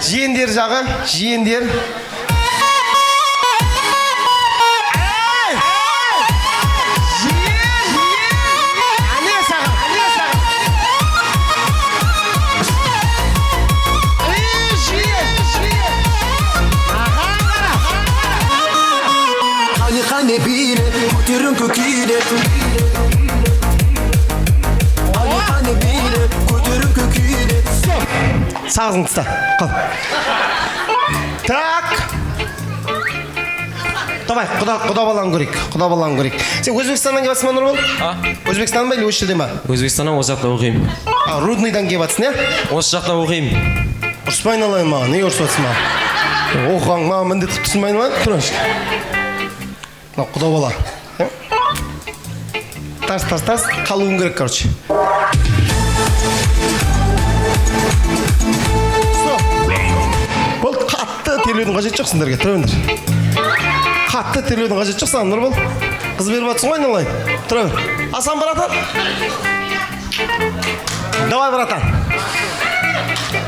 Жиендер жағы, жиендер. Hani bile götürün köküyle Hani bile götürün köküyle Сағызың тыста. Қал. Так. Давай, құда баланы көрейік. Құда баланы көрейік. Сен Өзбекстаннан келіп жатсың ба, Нұрбол? Өзбекстаннан ба или осы жерден ба? Өзбекстаннан осы жақта оқимын. Рудныйдан келіп жатсың, иә? Осы жақта оқимын. Ұрыспай айналайын маған, не ұрысып жатсың маған? Оқыған маған міндет қылып түсінбей айналайын, тұрыңыз. Құда бала. Тас, қалуың керек, короче. Бұл қатты терлеудің қажет жоқ сендерге, тұра бендер. Қатты терлеудің қажет жоқ саған, Нұрбол. Қыз беріп жатсың ғой, айналайын. Тұра бер. Асан, братан. Давай, братан.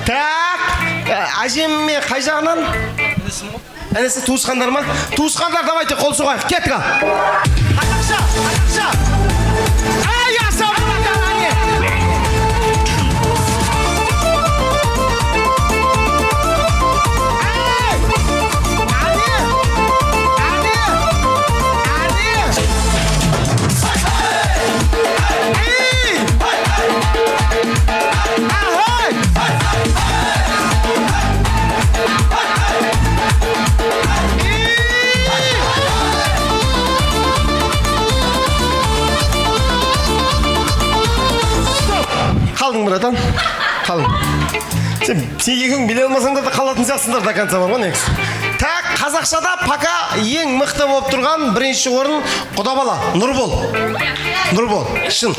Так. Әжеме қай жағынан? Әнесі туысқандар ма? Туысқандар, давайте қол соғайық. Кеттік ал. Атақша. Ай, аса, братан, әне. Қалдың, братан. Қалдың. Сен екеуің біле алмасаңдар да қалатын сияқтысыңдар до конца бар ғой негізі. Так, қазақшада пока ең мықты болып тұрған бірінші орын Құдабала, Нұрбол. Нұрбол, шын.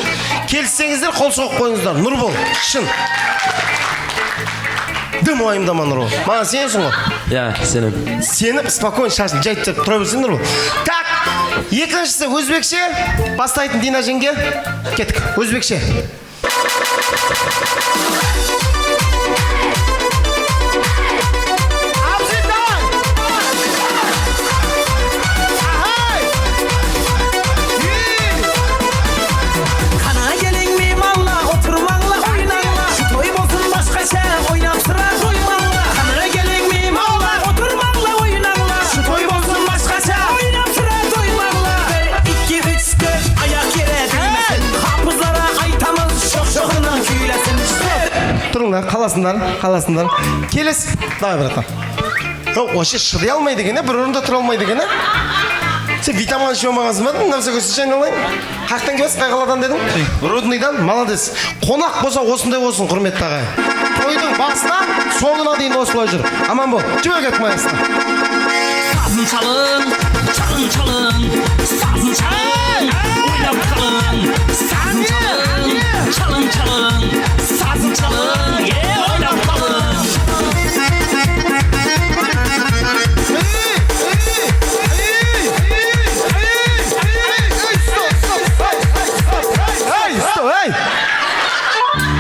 Келіссеңіздер қол соғып қойыңыздар. Нұрбол, шын. Дым уайымдама, Нұрбол. Маған сенесің ғой? Иә, сенім. Сеніп, спокойно шашын жайып тұра берсең, Нұрбол. Так, екіншісі өзбекше. Бастайтын Дина жеңге. Кеттік, өзбекше. Тұрыңдар, қаласындар. Келес. Давай, братан. Вообще шыдай алмайды екен, бір орында тұра алмайды екен. Сен витамин іше алмағансың ба? Нәрсе көсінші айналайын. Қақтан келесің, қай қаладан дедің? Рудныйдан, молодец. Қонақ болса осындай болсын, құрметті ағай. Тойдың басынан соңына дейін осылай жүр. Аман бол. Жібер кетіп майасына. Sazın çalın, çalın çalın, sazın çalın, oynap kalın. Sazın çalın, çalın çalın, sazın çalın, oynap kalın.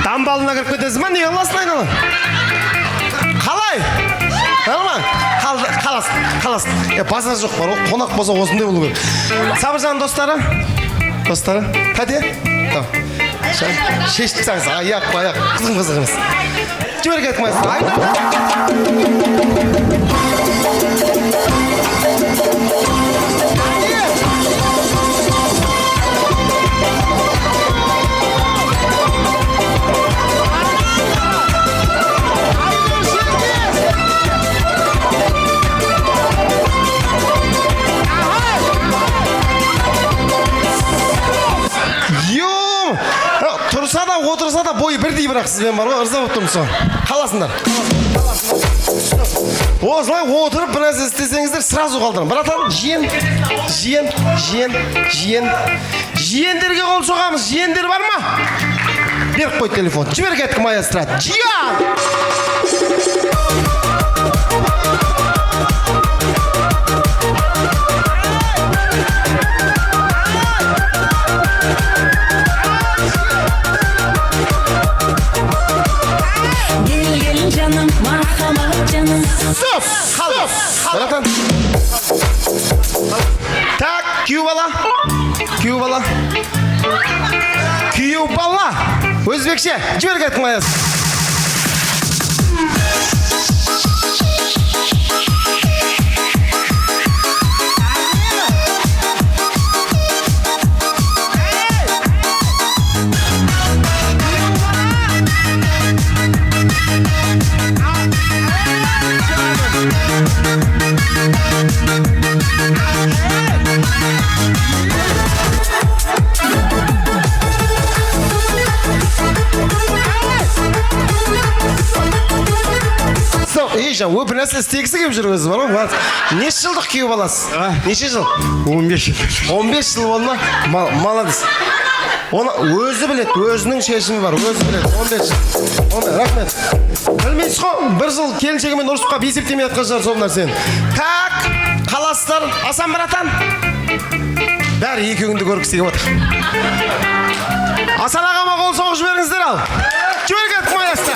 Дамбалына кіріп кетесің ба? Не қыласың айналайын? Қалай? Қаласың. Базар жоқ бар, қонақ болса осындай болу керек. Сабыржан достары? Қате? Шешіп тастаңыз, аяқ. Қызық емес. Жібер кетіп майсың. Тұрса да, отырса да бойы бірдей бірақ сізбен бар ғой, ырза болып тұрмыз соған. Қаласындар. Осылай отырып бір нәрсе істесеңіздер сразу қалдырам. Братан, жиендерге қол соғамыз. Жиендер бар ма? Беріп қой телефон. Жібер кеттік маэстро. Жиен! Стоп! Братан. Так, күйеу бала. Күйеу бала. Өзбекше. Жібер кеттің аяз. Вы бір нәрсе істегісі кеп жүр өзі бар ғой. Неше жылдық күйеу баласыз? Неше жыл? 15 жыл. 15 жыл болды ма? Молодец. Оны өзі біледі, өзінің шешімі бар, өзі біледі. 15 жыл. Рахмет. Білмейсіз ғой, бір жыл келіншегімен ұрысып қалып есептемей жатқан шығар сол нәрсені. Так, қаласыздар, Асан братан. Бәрі екеуіңді көргісі келіп отыр. Асан ағама қол соғып жіберіңіздер ал. Жібер кеттік маясты.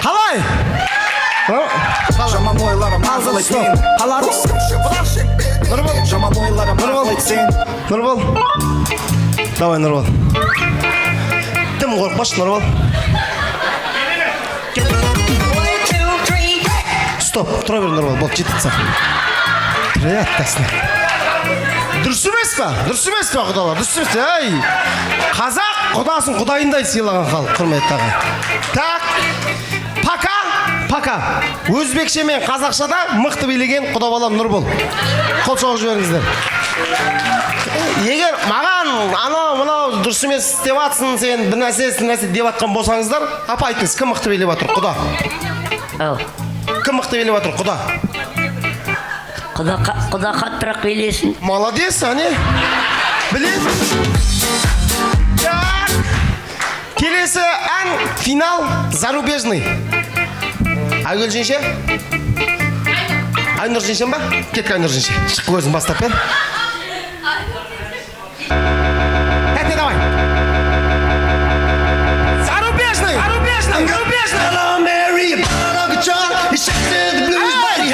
Қалай? Жаман ойларым ағылай сен Нұрбол. Жаман ойларым ағылай сен Нұрбол. Давай, Нұрбол. Тым қорқпашы, Нұрбол. Стоп, тұра бер, Нұрбол. Бол, жетітсі. Приятно. Дұрыс емес па? Құдалар? Дұрыс емес па? Ай! Қазақ құдасын құдайындай сыйлаған халық, құрметті аға. Так, Пака. Өзбекше мен қазақшада мықты билеген құда балам Нұрбол. Қол соғып жіберіңіздер. Егер маған анау дұрыс емес деп атсын, сен бір нәрсе деп атқан болсаңыздар, апа айтыңыз, кім мықты билеп атыр, құда? Кім мықты билеп атыр, құда? Құда қаттырақ билесін. Молодец, ане? Білесің? Так. Келесі ән финал зарубежный. Айгүл жеңше? Айнұр жеңшен ба? Кеткі Айнұр жеңше. Шыққы өзің бастап бер. Тәте, давай. Зарубежный! Hello, Mary, a bottle of guitar, you shake the blues, buddy.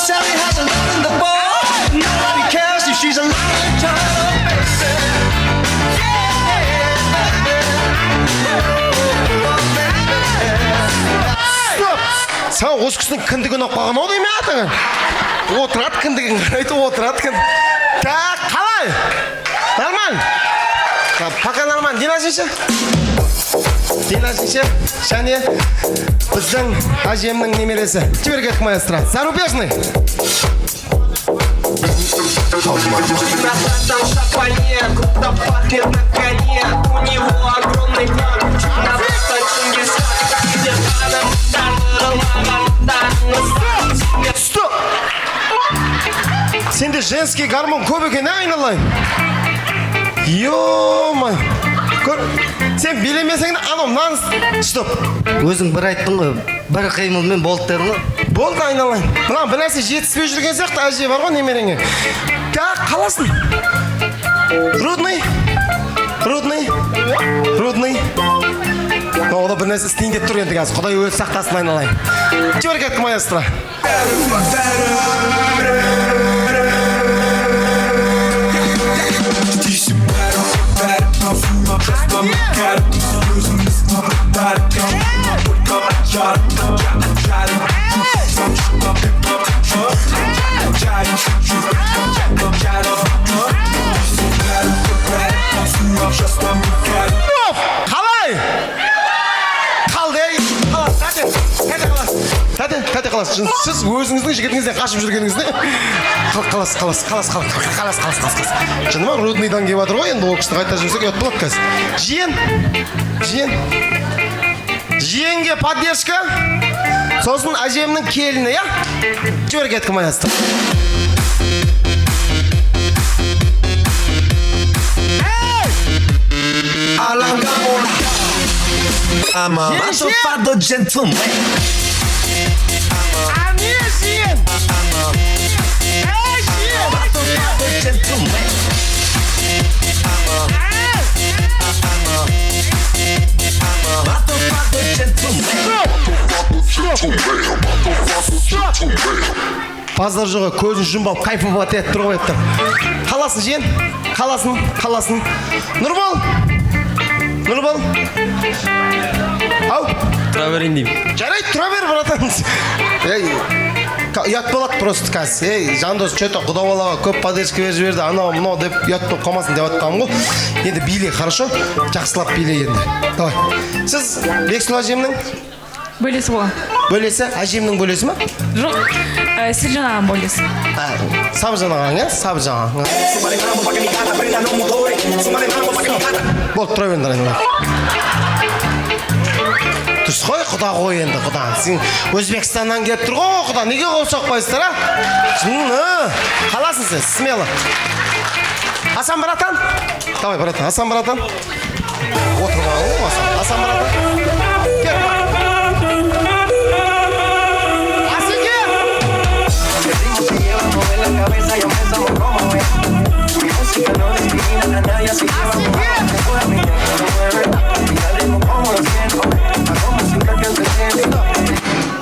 Sally has a lot in the ball. Nobody cares if she's a long time. Сау осы кісінің кіндігін оқпаған ол деме атыңын. Отырады кіндігін қарайды, отырады кіндігін. Так, қалай? Нормаль? Пока нормаль. Дина жеңше? Және біздің әжемнің немересі. Жібер кеттік маэстро. Зарубежный. Стоп! Сенде женский гармон көп екен, айналайын. Ё-май. Сен билемесең, анау нан... Стоп. Өзің бір айттың ғой, бір қимылмен болды дедің ғой. Болды, айналайын. Мына бір нәрсе жетіспей жүрген сияқты әже бар ғой немереңе. Так, қаласын. Рудный. Ода бір нәрсе істейін деп тұр енді қазір. Құдай өзі сақтасын, айналайын. Жібер кеттік маэстро. Қалай? Тәте қаласыз? Сіз өзіңіздің жігітіңізден қашып жүргеніңізде қалас. Шыны ма, Рудныйдан келіп жатыр ғой, енді ол кісіні қайта жүрсек ұят болады қазір. Жиенге поддержка, сосын әжемнің келіні, я? Жібер кеткі маясты. I'm a matofado gentleman. Matofado gentleman. Базар жоғы көзін жұмбап кайфы бат ет тұрғы еттім. Қаласын жиен, қаласын. Нұрбол. Ау. Тұра берейін деймін. Жарайды, тұра бер, братан. Ұят болады просто қазір. Жандос чөті құда балаға көп поддержка беріп жіберді, анау деп ұят болып қалмасын деп жатқаным ғой. Енді биле, хорошо? Жақсылап биле енді. Давай. Сіз Бексұлы әжемнің? Бөлесі болған. Бөлесі? Әжемнің бөлесі ма? Жоқ, Сержан ағам бөлесі. Сабыржан ағаң, е? Сабыржан ағаң. Болды, тұра беріңдер енді. Дұрыс қой, құда қой енді, құда. Сен Өзбекстаннан келіп тұр ғой, құда. Неге қол соқпайсыздар, а? Қаласын сен, смело. Асан, братан? Давай, братан, Асан, братан. Отырған ғой, Асан, братан. Кел. Асеке!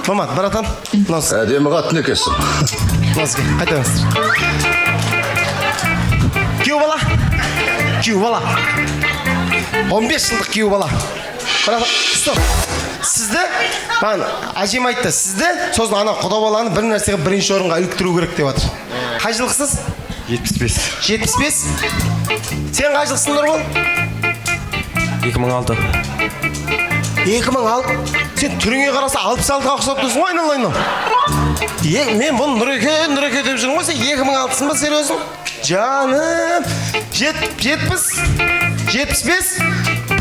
Мамат, братан. Әдемі қатын екенсің. Носки, қайтаңыздар. Күйеу бала. 15 жылдық күйеу бала. Братан, стоп. Сізді, әжем айтты, сізді, сосын ана құда баланы бір нәрсеге бірінші орынға іліктіру керек деп жатыр. Қай жылқысыз? 75. 75? Сен қай жылқысың, Нұрбол? 2006. 2006? Сен түріңе қараса 66-ға ұқсап тұрсың ғой, айналайын. Мен бұны Нұреке деп жүрмін ғой, сен 2006-сың ба, сериозың? Жаным, 75?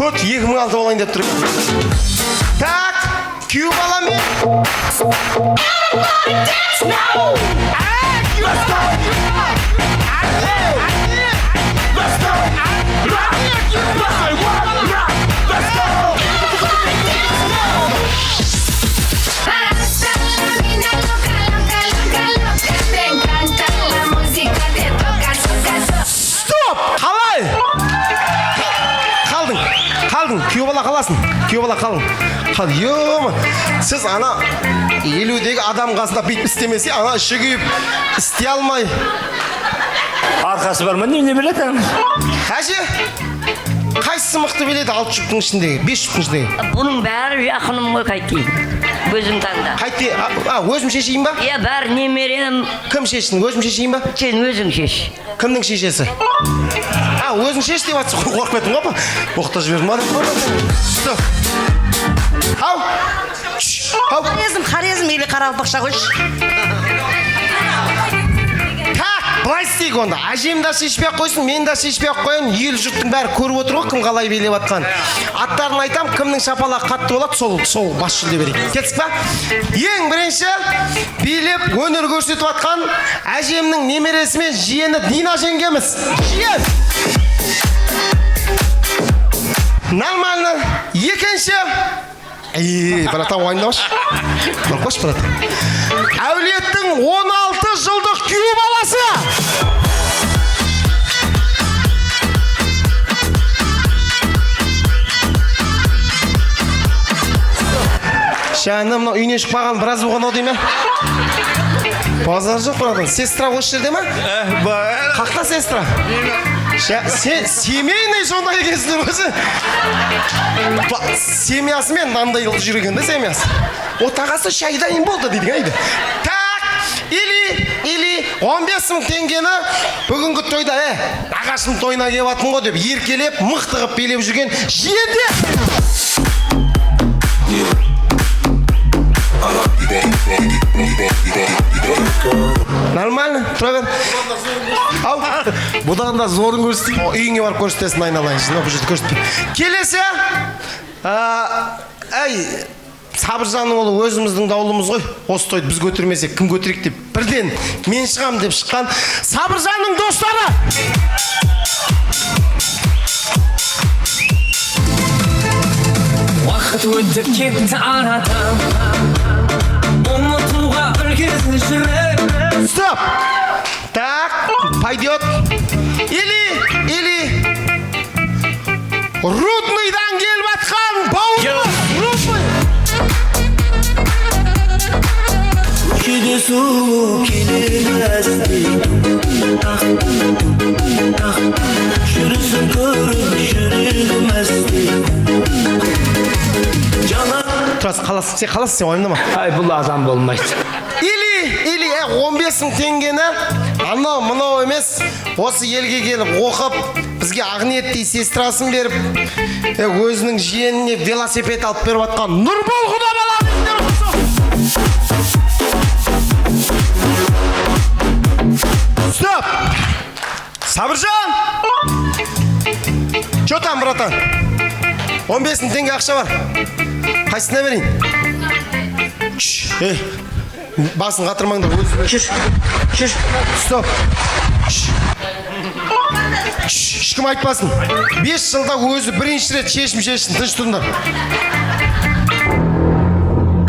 Пөт 2006 болайын деп тұр. Так, күйеу бала мен. Стоп! Қалай? Қалдың, күйеу бала қаласың. Йома, сіз ана 50-дегі адам қасында бүйтіп істемесе, ана іші күйіп істей алмай. Арқасы бар ма, не білетін? Әже, қайсысы мықты біледі 6 жұптың ішіндегі, 5 жұптың ішіндегі? Бұның бәрі жақыным ғой қайтейін. Өзім таңда. Қайтте, өзім шешейін ба? Иә, бәрі немерем. Кім шешсін, өзім шешейін ба? Сен өзің шеш. Кімнің шешесі? Өзің шеш деп атсы, қорқып еттің ғой ба? Оқта жібердім, ма? Стоп. Ау! Қарезім, или қаралпақша қойшы. Былай істейік онда, әжем да шешпей қойсын, мен да шешпей қойын, ел жұрттың бәрі көріп отыр ғой, кім қалай билеп атқан. Аттарын айтам, кімнің шапалағы қатты болады, сол бас жүлде берейік. Кетсік па? Ең бірінші билеп өнер көрсетіп атқан әжемнің немересі мен жиені Дина жеңгеміз. Жиен! Нормально. Екінші. Братан, ойындаушы. Қош, братан. Әулеттің 16 жылдық күйеу баласы. Шәнім, үйіне шықпаған біраз болған ау деймін. Базар жоқ, братан. Сестра осы жерде ма? Қақта сестра? Семейный сонда екенсіздер өзі. Семьясымен мынандай жүрген де семьясы. Отағасы шайдайын болды дейді ғайды. Так, или 15 мың теңгені бүгінгі тойда, ағашым тойына келіп атын ғой деп еркелеп, мықтығып билеп жүрген жиенде. Нормально, тұра бер. Ау, бұдан да зорын көрсетейін. Үйіңе барып көрсетесін айналайын. Бұл жерде көрсетпей. Келесі. Әй, Сабыржанның олы өзіміздің даулымыз ғой. Осы тойды біз көтермесек, кім көтерек деп. Бірден мен шығам деп шыққан Сабыржанның достары. Уақыт өтіп кетті арадан, ұмытуға үлгерді жүрек. Стоп! Так, пойдет. Или Рудныйдан келіп атқан бауыр. Рудный. Кейде суық келемезді, жүрісін көріп жүрегім әсті. Тұрасың, қаласың, сен қаласың, сен ойымда ма? Ай, бұл адам болмайды. Или 15 теңгені анау мынау емес, осы елге келіп оқып, бізге Ақниеттей сестрасын беріп, өзінің жиеніне велосипед алып беріп атқан Нұрбол Құдабала. Стоп! Сабыржан! Чё там, братан? 15 теңге ақша бар. Қайсына берейін? Басын қатырмаңдар, өзі. Стоп. Ешкім айтпасын. 5 жылда өзі бірінші рет шешім шешсін, тыныш тұрыңдар.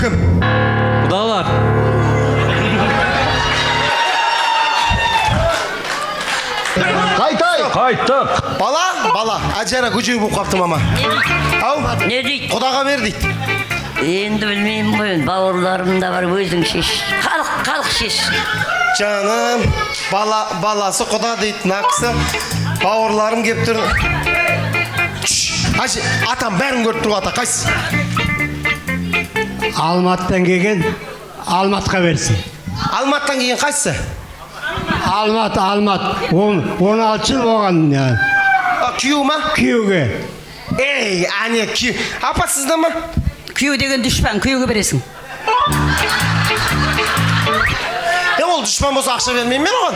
Кім? Құдалар. Қайттық. Бала, Ажара көжеу болып қапты мама. Ау? Не дейді? Құдаға бер дейді. Енді білмеймін ғой, бауырларым да бар, өзің шеш. Халық шеш. Жаным, баласы құда дейді, нақсы. Бауырларым кеп тұр. Атам бәрін көріп тұру ата, қайсы? Алматтан келген Алматқа берсін. Алматтан келген қайсы? Алмат. 16 жыл болған. Күйеу ма? Күйеуге. Ей, әне күйеу. Апа сізді ма? Күйеу деген дұшпан, күйеуге бересің. Ол дұшпан болса ақша бермеймін мен оған.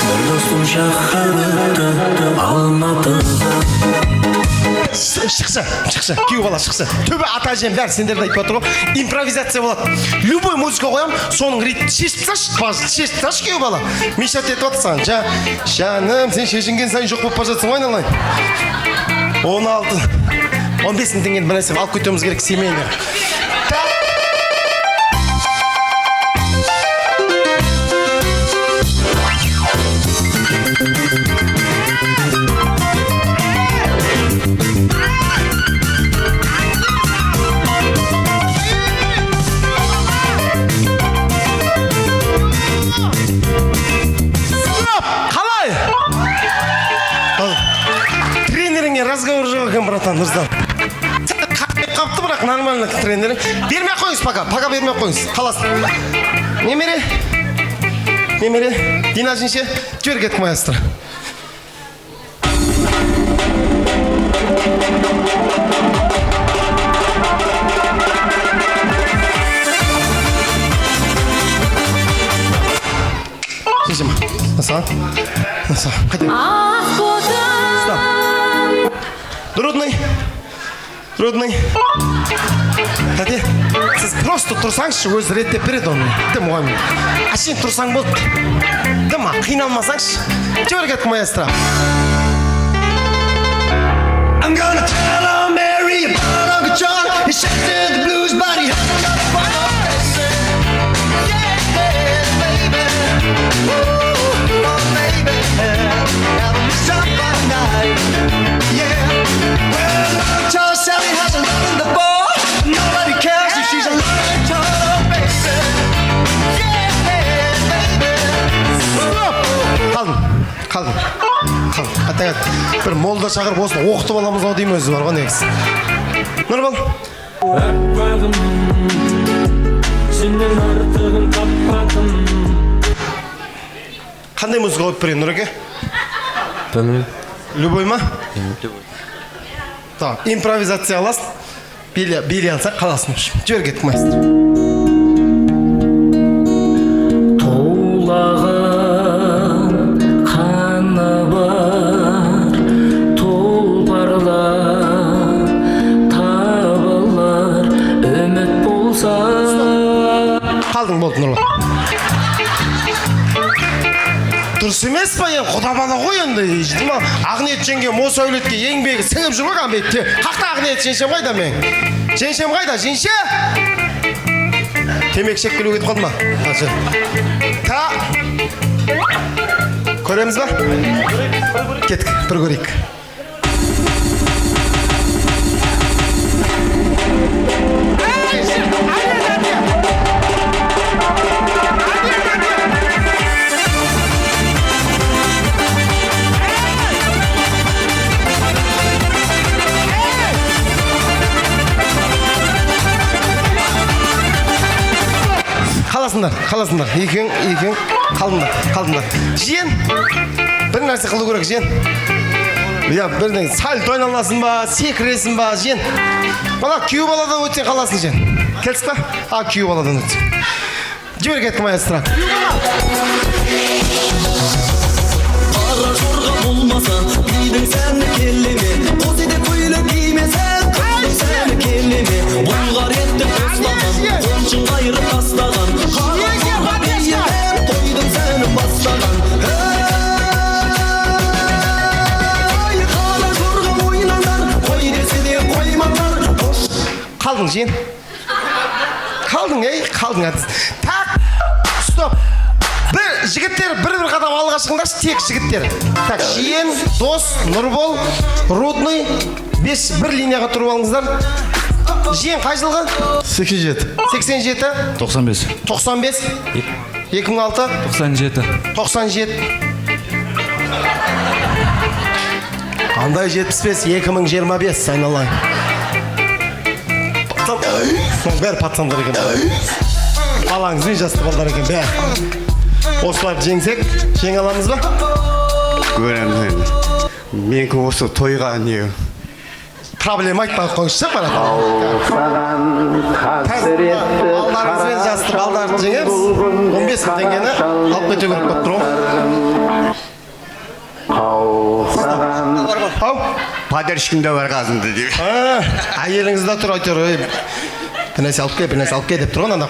Бір достым шақырды Алматыға. Шықшы, күйеу бала шықшы. Төбе ата әжем бәрі сендерді айтып отыр ғой. Импровизация болады. Любой музыка қоям, соның ритмін шешіп тасташы күйеу бала. Мишат етіп отырсаң, жаным, сен шешінген сайын жоқ болып бара жатсың, ойналайын. 15 теңгені бір нәрсе алып кетуіміз керек семейіне. Разговор жоқ екен, братан, Нұрзан. Қапты бірақ нормально тренер. Бермей қойыңыз пока бермей қойыңыз. Қаласын. Немере, Дина жинше, жібер кеттік маэстро. Шешема, насаға. Қайдем. Стоп. Рудный. Тәте, сіз просто тұрсаңызшы, өзі реттеп береді оны. Дым оғаймен. Сен тұрсаң болды. Дыма, қиналмасаңшы. Жібер кеттік маэстро. I'm gonna tell her Mary about Uncle John. He said the blues, but he hasn't got a final blessing. Yeah, baby. Oh, baby. Never miss up by night. Yeah. Well, Uncle John Sally hasn't nothing to bore. Nobody cares if she's a lying total baby. Yeah, baby. Қалдым. Аттағат, бір молда шағырып осыны оқытып аламыз ау деймін өзі бар ғой негіз. Нұрбол. Әппағым, сенен артығын таппадым. Қандай музыка қойып берейін, Нұреке? Білмеймін. Любой ма? Любой. Так, импровизация аласың. билей алсақ қаласың. Жібер кеттік мастер. Тулаған қаны бар, тұлпарлар табылар, үміт болса. Қалдың болды Нұрлан. Дұрыс емес па енді, құда бала ғой енді. Ақниет жеңгем осы әулетке еңбегі сіңіп жүр ғой қамбетте. Қақта Ақниет жеңшем қайда мен? Жеңшем қайда, жеңше? Темекі шеккелеу кетіп қалды ма? Көреміз ба? Кеттік, бір көрейік. Қаласындар, екең, қалдыңдар. Жиен, бір нәрсе қылу керек, жиен. Бірден сәл тойналасын ба, секіресін ба, жиен. Бала, күйеу баладан өтсен қаласын, жиен. Келсіз ба? Күйеу баладан өтсен. Жібер кетті маэстро. Қара жорға болмаса, бидің сәні келеме. Осыйды көйлі кимесен, қыздың сәні келеме. Бұлғар етті қостаған, қоншын қайырып тастаған. Қара жорға бейімен, тойдың сәнін бастаған. Қара жорға ойнандар, қой десе де қоймандар. Қалдың, жиен. Қалдың, қалдың әдіс. Так, стоп. Жігіттер бір қадам алға шығыңдаршы, тек жігіттер. Так, жиен, дос, Нұрбол, Рудный, бір линияға тұрып алыңыздар. Жиен қай жылғы? 87. 87. 95. 95. 2006. 97. 97. Қандай 75, 2025 айналайын. Бәрі пацандар екен. Балаңызбен жасты балдар екен, бәрі. Осыларды жеңсек, жеңе аламыз ба? Көреміз енді. Менкі осы тойға не? Проблема айтпай қойшы, барады. Балдарыңызбен жасты балдарды жеңеміз. 15 мың теңгені алып кете көріп көп тұру. Падершкімде бар қазынды деп. Әйеліңіз да тұр, айтыр. Бірнәсе алып ке деп тұрған ана.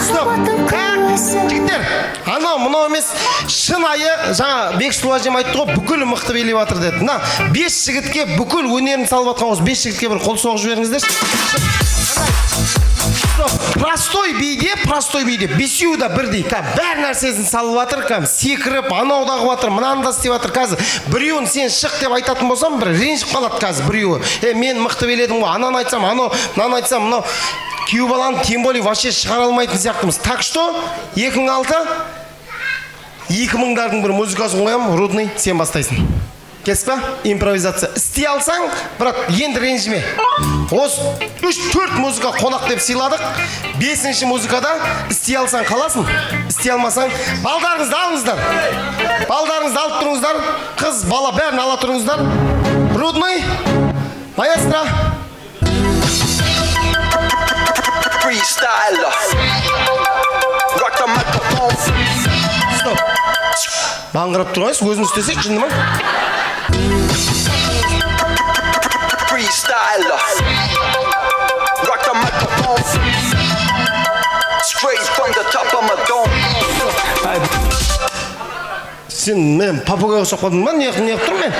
Стоп! Жігіттер, анау мұнау емес, шынайы, жаңа Бексұлу әжем айтты ғой, бүкіл мықты билеп жатыр деді. 5 жігітке бүкіл өнерін салып жатқан осы 5 жігітке бір қол соғып жіберіңіздер. Простой биде, бесеуі да бірдей. Бәр нәрсесін салып жатыр, секіріп, анау да қылып жатыр, мынаны да істеп жатыр. Қазір біреуін сен шық деп айтатын болсам, бір ренжіп қалады қазір біреуі. Мен мықты биледім ғой, ананы айтсам, мынаны айтсам, мынау күйеу баланы тем более вообще шығара алмайтын сияқтымыз. Так что 2000-дардың бір музыкасын қоямын, Рудный, сен бастайсың. Келсіз ба? Импровизация. Істей алсаң, брат, енді ренжіме. Осы 3-4 музыка қонақ деп сыйладық. 5-ші музыкада істей алсаң қаласың, істей алмасаң, балдарыңызды алыңыздар. Балдарыңызды алып тұрыңыздар. Қыз, бала бәрін ала тұрыңыздар. Рудный, маэстро. Freestyler. Rock the microphone. Стоп. Баңғырап тұрғайсыз, өзін істесек, жынды ма? Freestyler. Rock the microphone. Straight from the top of my dome. Сен мен папугайға ұқсап қалдың ба? Неғып тұр мен?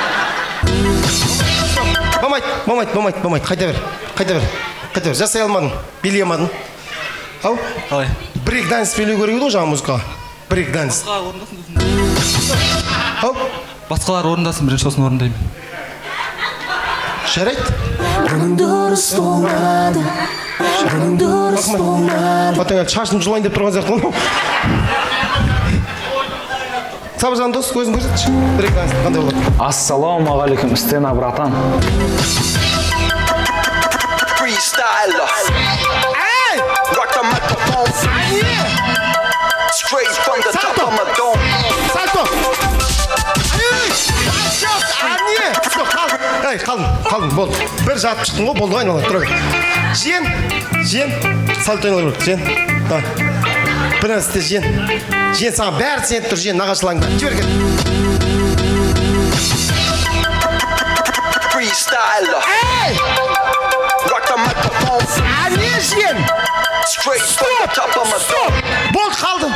Болмайды. Қайта бер. Жасай алмадың, билей алмадың. Ау? Қалай? Брейк данс билеу керек еді ғой жаңа музыкаға. Брейк данс. Ау? Басқалар орындасын, бірінші сосын орындаймын. Жарайды. Дұрыс болмады. Батың шашын жұлайын деп тұрған сияқты ғой. Сабыржан дос, көзін көрсетші. Брейк данс қандай болады? Ассалаумағалейкум, Стена, братан. Freestyler. Rock the microphone. Straight from the top of my dome. Salto. қалдың, болды. Бір жатып шықтың ғой, болды, айналайын, тұра бер. Жиен, сәл ойналу керек, жиен. Давай. Бір нәрсе істе, жиен, саған бәрі сеніп тұр, жиен, нағашыларыңдар. Жібер кет. Freestyler. Эй! Rock the microphone. Не жиен! Straight from the top of my dome. Болды, қалдың.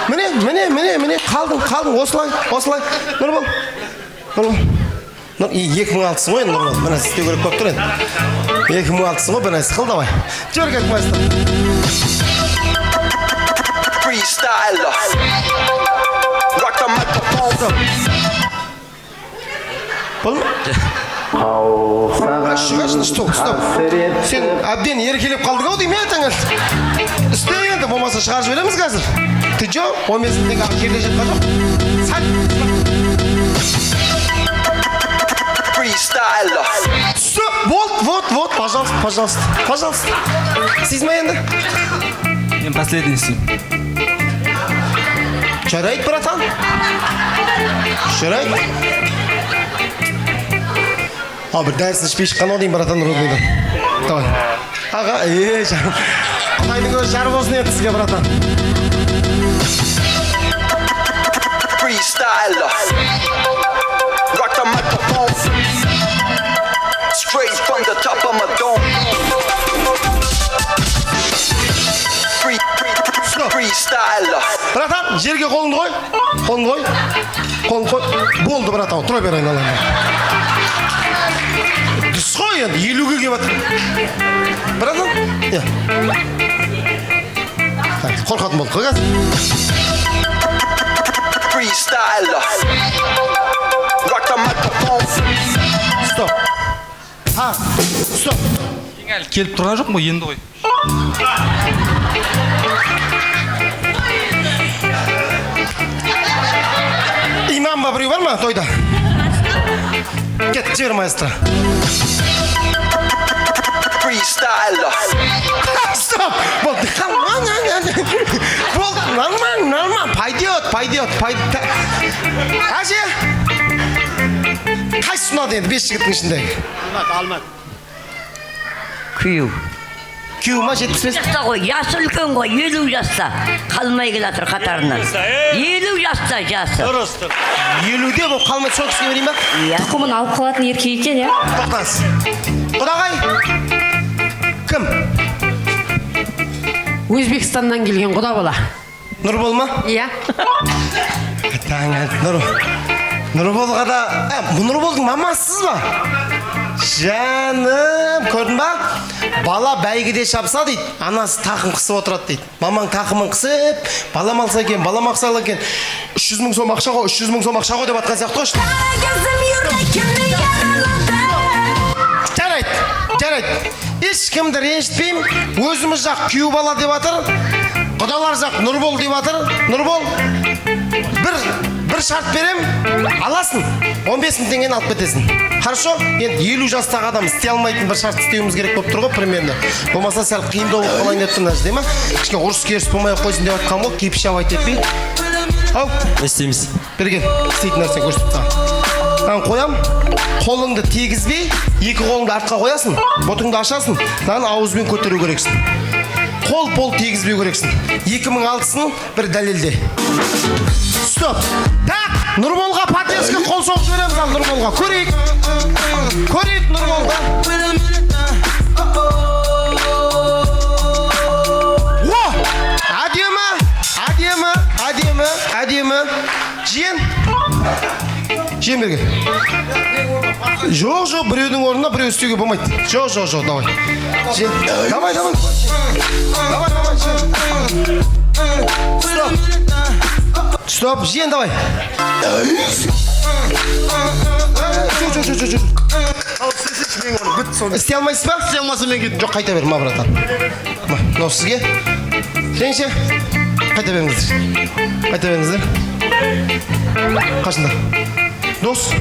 Міне, қалдың. Осылай. Нұрбол. 2006-сың ғой, Нұрбол. Бір нәрсе істеу керек болып тұр енді. 2006-сың ғой, бір нәрсе қыл, давай. Жібер кет, майстар. Freestyler. Rock the microphone. Болды ма? Шүгашын, стоп. Сен әбден еркелеп қалдың ау дейм е, таңыз. Істе енді, болмаса шығарып жібереміз қазір. Ты жо, 15 теңге жерде жеткен жоқ. Сәл. Freestyler. Стоп, вот, пожалуйста. Сіз ма енді? Мен последний істеймін. Жарайды, братан. Жарайды. Бір дәрісін ішпей шыққан дейін, братан, родныйдан. Давай. Аға, жарым. Құдайдың өзі жар болсын еді сізге, братан. Freestyler. Rock the microphone. Straight from the top of my dome. Freestyler. Братан, жерге қолыңды қой. Қолыңды қой. Болды, братан, тұра бер айналайын. Дүс қой енді, 50-ге кеп атыр. Братан? Қорқатын болды, қой қазір. Freestyler. Rock the microphone. Стоп. Стоп. Әлі келіп тұрған жоқ ма, енді ғой. Имам ба біреу бар ма тойда? Кет, жібер маэстро. Freestyler. Стоп! Болды, болды, нормально. Пойдет. Әже? Қайсы ұнады енді, 5 жігіттің ішіндегі? Алмат. Күйеу ма 75? жаста ғой, жасы үлкен ғой, 50 жаста. Қалмай келатыр қатарынан. 50 жаста жасы. 50-де бұл қалмай сол кісіге берейін ба? Тұқымын алып қалатын еркек екен, я? Тоқтаңыз. Құдағай? Кім? Өзбекстаннан келген құда бола. Нұрбол ма? Иә. Нұрболға да... Нұрболдың мамасыз ба? Жаным, көрдің ба? Бала бәйгеде шапса дейді, анасы тақым қысып отырады дейді. Мамаң тақымын қысып, балам алса екен, балам ақсал екен. 300 мың сом ақша ғой деп атқан сияқты ғой. Жарайды. Ешкімді ренжітпеймін. Өзіміз жақ күйеу бала деп атыр. Құдалар жақ Нұрбол деп атыр. Нұрбол, бір шарт берем, аласың. 15 мың теңгені алып кетесің. Хорошо? Енді 50 жастағы адам істей алмайтын бір шарт істеуіміз керек болып тұр ғой, примерно. Болмаса сәл қиындау болып қалайын деп тұрмын, дей ма? Кішкене ұрыс керіс болмай қойсын деп атқан ғой, кепші абайт етпей. Ау, істейміз. берген, істейтін нәрсен көрсетіп саған. Қоям, қолыңды тегізбей, екі қолыңды артқа қоясың, ботыңды ашасың, ауызбен көтеру керексің. Қол тегізбеу керексің. 2006-ның бір дәлелде. Стоп. Так, Нұрболға поддержка қол соғып жібереміз ал Нұрболға. Көрейік Нұрболға. О! Әдемі. Жиен берген. Жоқ, біреудің орнына біреу істеуге болмайды. Жоқ, давай. Давай. Стоп, жиен, давай. Істей алмайсыз ба? Істей алмаса мен кет. Жоқ, қайта бер, ма, братан. Мынау сізге. Сенше? Қайта беріңіздер. Қашында? Дос?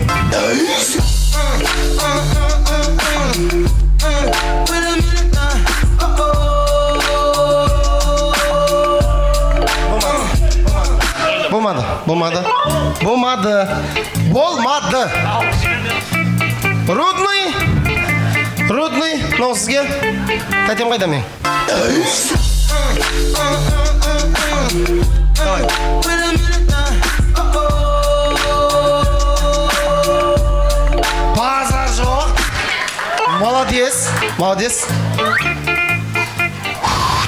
Болмады. Рудный, мынау сізге. Тәтем қайда мен? Давай. Базар жоқ. Молодец.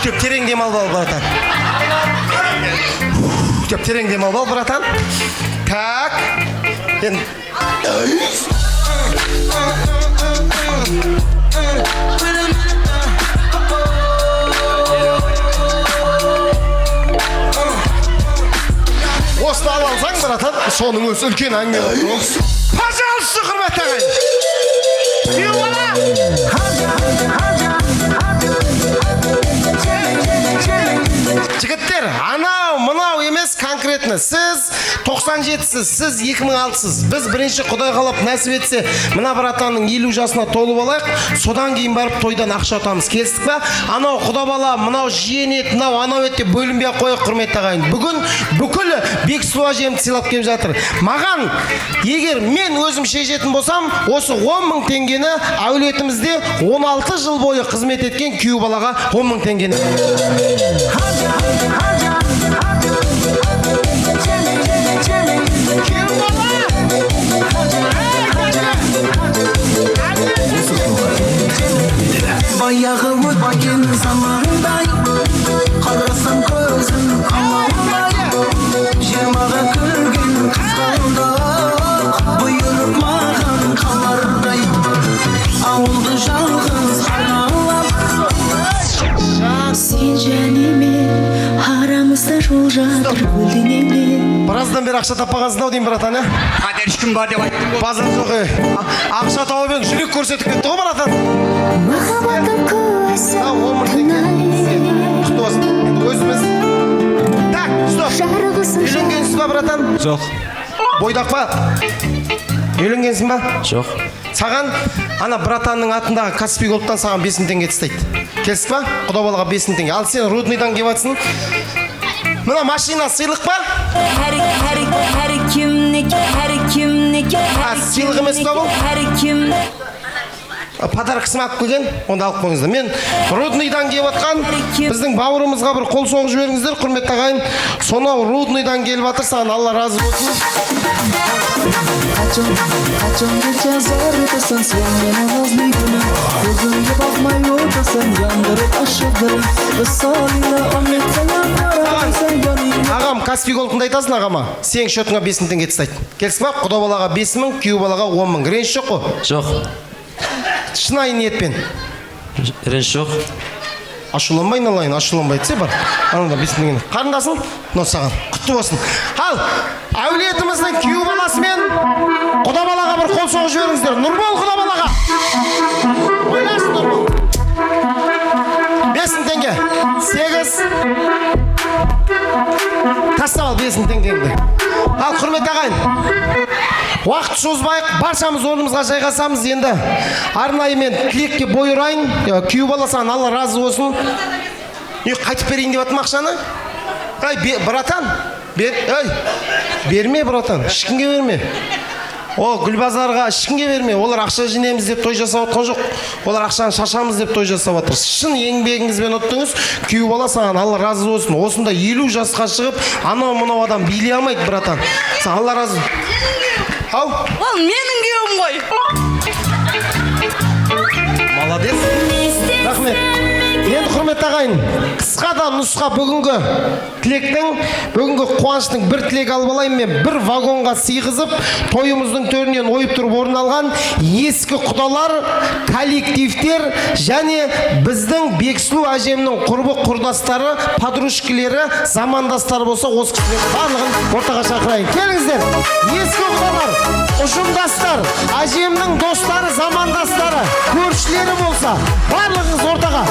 Деп терең демалып ал, братан. Деп терең демалып ал, братан. Так. Осыны алсаң, братан, соның өзі үлкен әңгіме болды. Пожалуйста, құрметті ағайын. Жігіттер, мынау емес конкретно. Сіз 97-сіз, сіз 2006-сіз. Біз бірінші Құдай қалап нәсіп етсе, мына братанның 50 жасына толып алайық, содан кейін барып тойдан ақша атамыз. Келістік па? Анау құда бала, мынау жиен ет, анау етте бөлінбей қойық, құрметті ағайын. Бүгін бүкіл Бексұлу әжемді сыйлап келіп жатыр. Маған, егер мен өзім шешетін болсам, осы 10.000 теңгені әулетімізде 16 жыл бойы қызмет еткен күйеу балаға 10.000 теңгені. Баяғы өткен замандай, қарасам көзім амандай, жиырмаға кірген қызғалдақ, бұйырып маған қалардай, ауылды жалғыз аралап. Сен және мен арамызда жол жатыр көлденеңнен. Біраздан бері ақша таппағансың ау деймін, братан, ә? Қадер ешкім бар деп айттым ғой. Базар жоқ, ақша тауып ең жүрек көрсетіп кетті ғой, братан. Махаббаттың көзі өзіміз. Так, стоп. Үйленгенсіз ба, братан? Жоқ. Бойдақ па? Үйленгенсің ба? Жоқ. Саған ана братанның атындағы Каспий Голдтан саған 5.000 теңге тастайды. Келістік па? Құда балаға 5.000 теңге. Ал сен Рудныйдан келіп жатсың. Мына машина сыйлық па? Сыйлық емес па бұл? Подарок сымақ келген, онда алып қойыңыздар. Мен Рудныйдан келіп жатқан біздің бауырымызға бір қол соғып жіберіңіздер, құрметті ағайын. Сонау Рудныйдан келіп жатыр, саған Алла разы болсын. Ағам, Каспий Голдтың айтасың ағама, сен шотыңа 5.000 теңге тастайды. Келсің ба? Құда балаға 5.000, күйеу балаға 10.000. Реніш жоқ қой? Жоқ. Шынайы ниетпен. Реніш жоқ. Ашуланбайын алайын, ашуланбай десе бар. Анада 5.000 теңгені. Қарындасың? Но саған. Құтты болсын. Ал, әулетіміздің күйеу баласымен құда балаға бір қол соғып жіберіңіздер. Нұрбол құда балаға. Ойласын Нұрбол. 5.000 теңге. 8. Тастап ал 5.000 теңгеңді. Ал, құрметті ағайын. Уақыт созбайық, баршамыз орнымызға жайғасамыз. Енді арнайы мен тілекке бой ұрайын. Күйеу бала саған Алла разы болсын. Қайтып берейін деп атым ақшаны? Братан, берме, братан, ешкімге берме. Гүлбазарға ешкімге берме. Олар ақша жинаймыз деп той жасап отқан жоқ. Олар ақшаны шашамыз деп той жасап отыр. Шын еңбегіңізбен ұттыңыз. Күйеу бала саған Алла разы болсын. Осында 50 жасқа шығып, анау-мынау адам билей алмайды, братан. Саған Алла разы. Ау? Ол менің күйеуім ғой. Молодец. Рахмет. Енді құрметті ағайын, қысқа да нұсқа бүгінгі тілектің, бүгінгі қуаныштың бір тілек алып алайын. Мен бір вагонға сыйғызып, тойымыздың төрінен ойып тұрып орын алған ескі құдалар, коллективтер және біздің Бексұлу әжемнің құрбы құрдастары, подружкілері, замандастары болса, осы кісілердің барлығын ортаға шақырайын. Келіңіздер, ескі құдалар, ұжымдастар, әжемнің достары, замандастары, көршілері болса, барлығыңыз ортаға.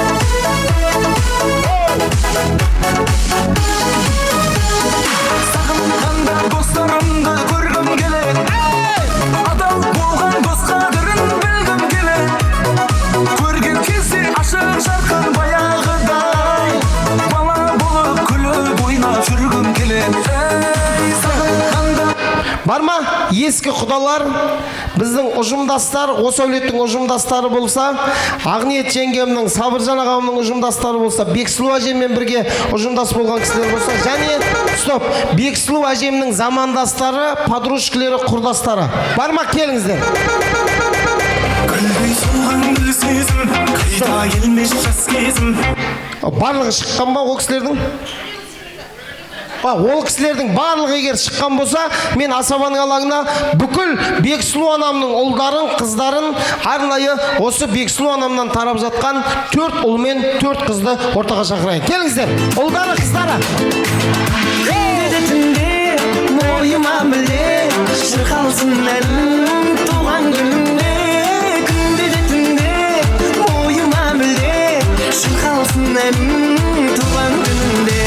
Сағынғанда достарымды көргім келеді, адал болған дос қадірін білгім келеді. Көрген кезде ашық жарқын баяғыдай, бала болып күліп ойнап жүргім келеді. Бар ма? Ескі құдалар, біздің ұжымдастар, осы әулеттің ұжымдастары болса, Ақниет жеңгемнің, Сабыржан ағамның ұжымдастары болса, Бексұлу әжеммен бірге ұжымдас болған кісілер болса, және стоп, Бексұлу әжемнің замандастары, подружкілері, құрдастары. Бар ма? Келіңіздер. Гүлдей солған гүл сезім, қайта келмес жас кезім. Барлығы шыққан ба ол кісілердің? Ол кісілердің барлығы егер шыққан болса, мен асабаның алаңына бүкіл Бексұлу анамның ұлдарын, қыздарын, арнайы осы Бексұлу анамнан тарап жатқан 4 ұл мен 4 қызды ортаға шақырайын. Келіңіздер, ұлдары, қыздары. Түнде мойыма біле шырқалсын әнім туған күніңде. Күнде де түнде мойыма біле шырқалсын әнім туған күніңде.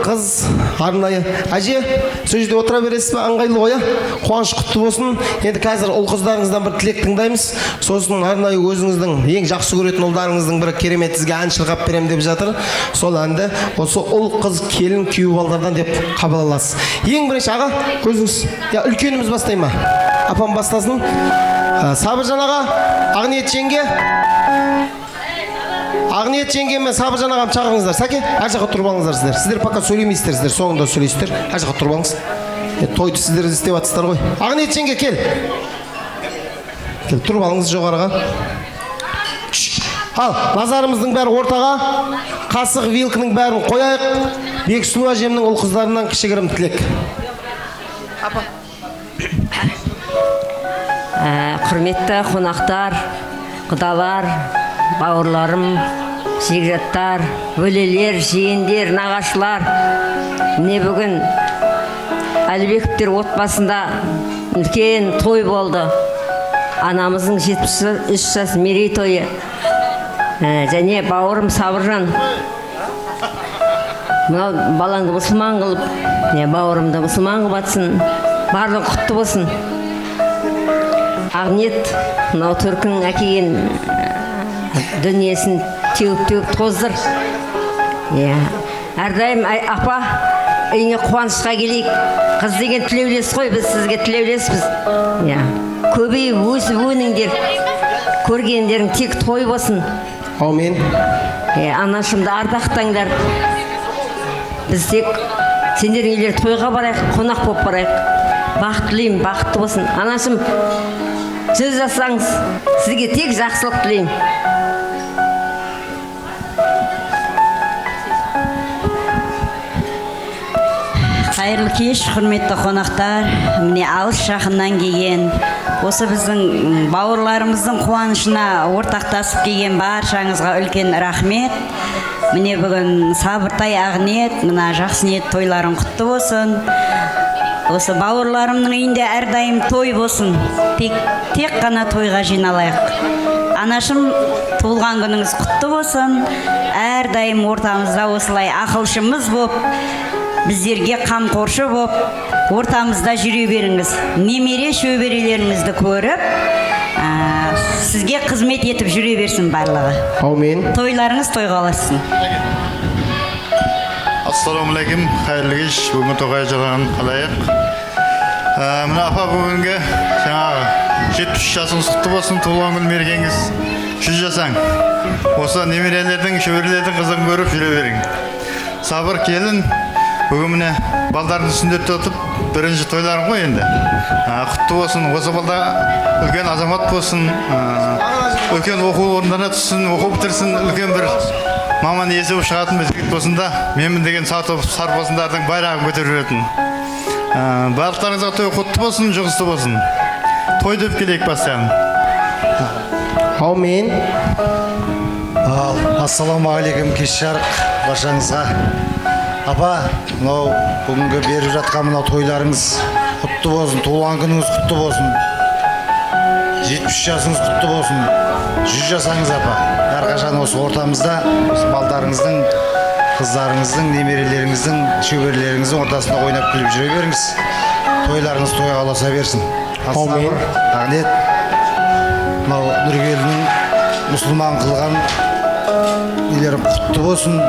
Қыз арнайы. Әже, сол жерде отыра бересіз бе? Аңғайлы ғой, қуаныш құтты болсын. Енді қазір ұл қыздарыңыздан бір тілек тыңдаймыз. Сосын арнайы өзіңіздің ең жақсы көретін ұлдарыңыздың бірі керемет сізге ән шырқап берем деп жатыр. Сол әнді осы ұл қыз келін күйеу балдардан деп қабыл аласыз. Ең бірінші аға, өзіңіз. Я үлкеніміз бастай ма? Апам бастасын. Сабыржан аға, Ақниет жеңге. Ақниет жеңге мен Сабыржан ағам шақырыңыздар. Сәке, әр жаққа тұрып алыңыздар сіздер. Сіздер пока сөйлемейсіздер, сіздер соңында сөйлейсіздер. Әр жаққа тұрып алыңыз. Тойды сіздер істеп жатсыздар ғой. Ақниет жеңге кел. Кел, тұрып алыңыз жоғарыға. Ал, назарымыздың бәрі ортаға. Қасық, вилкінің бәрін қояйық. Бексұлу әжемнің ұл қыздарынан кішігірім тілек. Апа. Құрметті қонақтар, құдалар, бауырларым, жігіттар, өлелер, жиендер, нағашылар. Міне бүгін Әлібековтер отбасында үлкен той болды. Анамыздың 73 жас мерейтойы. Және бауырым Сабыржан. Мынау балаңды мұсылман қылып, бауырымды мұсылман қылып атсын. Барлығы құтты болсын. Ақниет, мынау төркін әкеген дүниесін теуіп тоздыр. Әрдайым апа, үйіне қуанышқа келейік. Қыз деген тілеулес қой, біз сізге тілеулеспіз. Көбейіп өсіп өніңдер, көргендерің тек той болсын. Аумин. Анашымды ардақтаңдар. Біз тек сендердің үйлер тойға барайық, қонақ болып барайық. Бақыт тілеймін, бақытты болсын. Анашым, сөз жасаңыз, сізге тек жақсылық тілеймін. Қайырлы кеш, құрметті қонақтар. Міне алыс жақыннан келген, осы біздің бауырларымыздың қуанышына ортақтасып келген баршаңызға үлкен рахмет. Міне бүгін Сабыртай, Ақниет, мына жақсы ниет тойларың құтты болсын. Осы бауырларымның үйінде әрдайым той болсын. Тек қана тойға жиналайық. Анашым, туылған күніңіз құтты болсын. Әрдайым ортамызда осылай ақылшымыз боп, біздерге қамқоршы боп, ортамызда жүре беріңіз. Немере шөберелеріңізді көріп, сізге қызмет етіп жүре берсін барлығы. Аумин. Тойларыңыз тойға оласын. Ассалаумалейкум, қайырлы кеш. Бүгін тойға жараған қалайық. Мына апа бүгінгі жаңағы 73 жасыңыз құтты болсын, туылған күн мерекеңіз 100 жасаң. Осы немерелердің, шөберелердің қызығын көріп жүре берің. Сабыр келін, бүгін міне балдардың сүндетті өтіп, бірінші тойларың ғой енді. Құтты болсын, осы балда үлкен азамат болсын, үлкен оқу орындарына түссін, оқу бітірсін, үлкен бір маман иесі болып шығатын жігіт болсын да, менмін деген сарбосындардың байрағын көтеріп жүретін. Барлықтарыңызға той құтты болсын, жұғысты болсын. Той деп келейік бастаған. Аумин. Ассаламу алейкум, кеш жарық баршаңызға. Апа, мынау бүгінгі беріп жатқан мынау тойларыңыз құтты болсын, туған күніңіз құтты болсын. 70 жасыңыз құтты болсын. 100 жасаңыз апа. Әрқашан осы ортамызда осы балдарыңыздың, қыздарыңыздың, немерелеріңіздің, шөберелеріңіздің ортасында ойнап күліп жүре беріңіз. Тойларыңыз тойға ұласа берсін. Аумин. Рахмет. Мынау Нұргелдің мұсылман қылған нелері құтты болсын.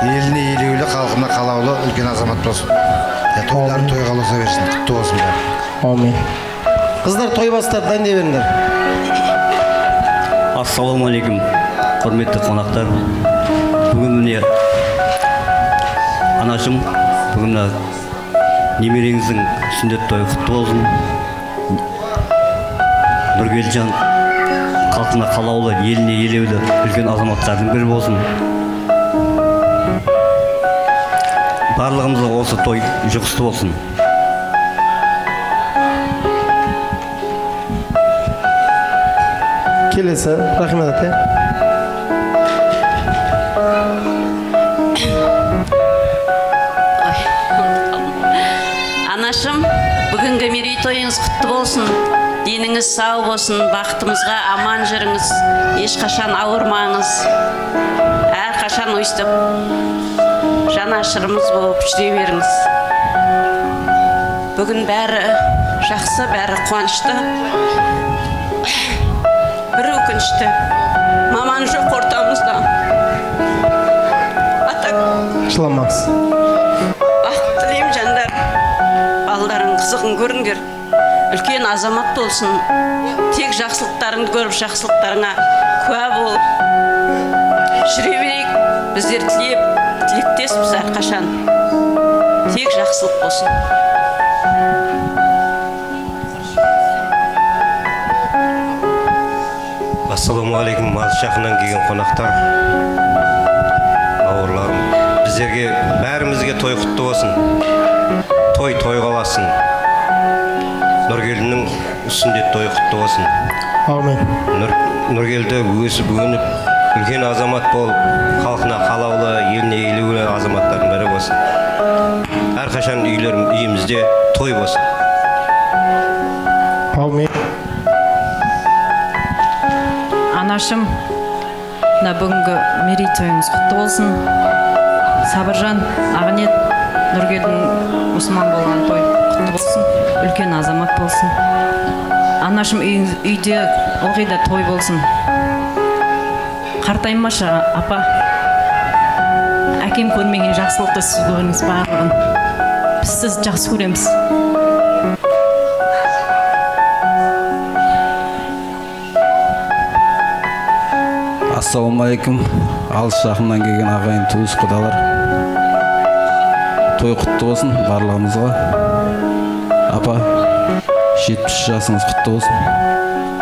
Еліне елеулі, халқына қалаулы, үлкен азамат болсын. Тойларын тойға ұласа берсін. Құтты болсын бәрі. Аумин. Қыздар той бастар дайындай беріңдер. Ассалаумағалейкум, құрметті қонақтар. Бүгін міне анашым, бүгін немереңіздің сүндет тойы құтты болсын. Нұргелжан халқына қалаулы, еліне елеулі, үлкен азаматтардың бірі болсын. Барлығымызға осы той жұғысты болсын. Келесі, рахмет ате. Анашым, бүгінгі мерейтойыңыз құтты болсын. Деніңіз сау болсын, бақытымызға аман жүріңіз, ешқашан ауырмаңыз. Әрқашан өйстіп, жанашырымыз болып жүре беріңіз. Бүгін бәрі жақсы, бәрі қуанышты. Бір өкінішті, маман жоқ ортамызда. Жыламаңыз. Бақыт тілеймін жандар. Балдарың қызығын көріңдер. Үлкен азамат болсын. Тек жақсылықтарыңды көріп, жақсылықтарыңа куә болып жүре берейік. Біздер тілектеспіз әрқашан. Тек жақсылық болсын. Ассалаумағалейкум, аз жақыннан келген қонақтар, бауырларым. Біздерге, бәрімізге той құтты болсын. Той қаласын. Нұргелдінің сүндет тойы құтты болсын. Аумин. Нұргелді өсіп өніп, үлкен азамат болып, халқына қалаулы, еліне елеулі азаматтардың бірі болсын. Әрқашан үйімізде той болсын. Аумин. Анашым, бүгінгі мерейтойыңыз құтты болсын. Сабыржан, Ағынет, Нұргелдің мұсылман болған той құтты болсын. Үлкен азамат болсын. Анашым, үйде ылғи да той болсын. Қартаймашы, апа. Әкем көрмеген жақсылықты сіз көріңіз барлығын. Біз сіз жақсы көреміз. Ассалаумағалейкум, алыс жақыннан келген ағайын туыс құдалар. Той құтты болсын барлығымызға. Апа, 70 жасыңыз құтты болсын.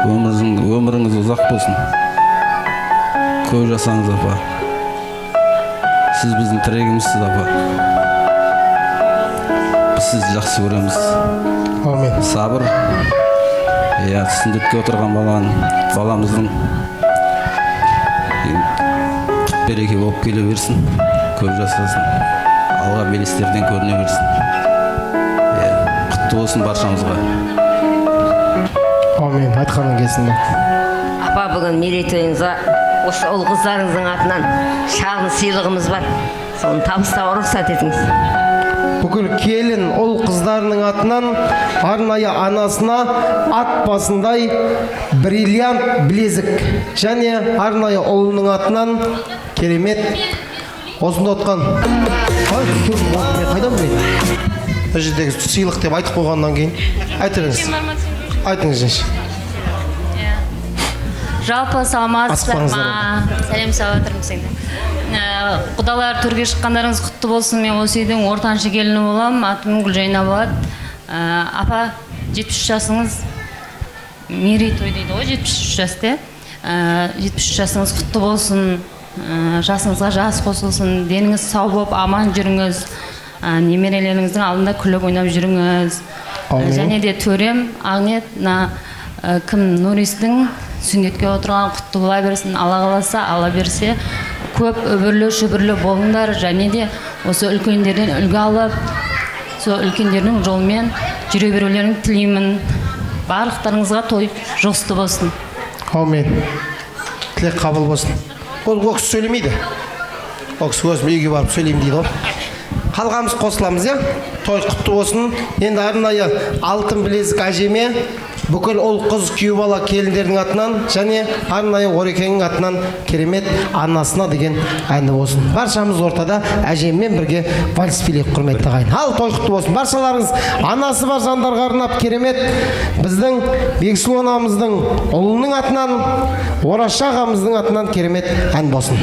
Өміріңіз ұзақ болсын. Көп жасаңыз, апа. Сіз біздің тірегімізсіз, апа. Біз сізді жақсы көреміз. Аумин. Сабыр. Сүндетке отырған баламыздың береке болып келе берсін, көп жасасын, алға белестерден көріне берсін. Құтты болсын баршамызға. Аумин, айтқаның келсін бе. Апа, бүгін мерейтойыңызға осы ұл қыздарыңыздың атынан шағын сыйлығымыз бар. Соны табыстауға рұқсат етіңіз. Бүкіл келін ұл қыздарының атынан арнайы анасына ат басындай бриллиант білезік және арнайы ұлының атынан керемет осында отқан қайдан білейін? Бұл жердегі сыйлық деп айтып қойғаннан кейін айтыңыз. Жалпы саламатсыздар ма? Сәлем салып отырмын сендер. Құдалар төрге шыққандарыңыз құтты болсын. Мен осы үйдің ортаншы келіні боламын. Атым Гүлжайна болады. Апа, 73 жасыңыз мерейтой дейді ғой, 73 жаста. 73 жасыңыз құтты болсын. Жасыңызға жас қосылсын. Деніңіз сау болып аман жүріңіз. Немерелеріңіздің алдында күліп ойнап жүріңіз. Және де төрем Ағынет, кім Нұрисдің сүндетке отырған құтты бола берсін. Алла қаласа, Алла берсе көп өбірлі болыңдар, және де осы үлкендерден үлгі алып, сол үлкендердің жолымен жүре берулерін тілеймін. Барлықтарыңызға той жұғысты болсын. Аумин. Тілек қабыл болсын. Ол кісі сөйлемейді. Ол кісі өзім үйге барып сөйлеймін дейді ғой. Қалғамыз қосыламыз, я? Той құтты болсын. Енді арнайы алтын білезік әжеме, бүкіл ұл қыз күйеу бала келіндердің атынан және арнайы Орекеңнің атынан керемет анасына деген әні болсын. Баршамыз ортада әжеммен бірге вальс билейік, құрметті ағайын. Ал той құтты болсын. Баршаларыңыз анасы бар жандарға арнап керемет біздің Бексұлу анамыздың ұлының атынан, Ораша ағамыздың атынан керемет ән болсын.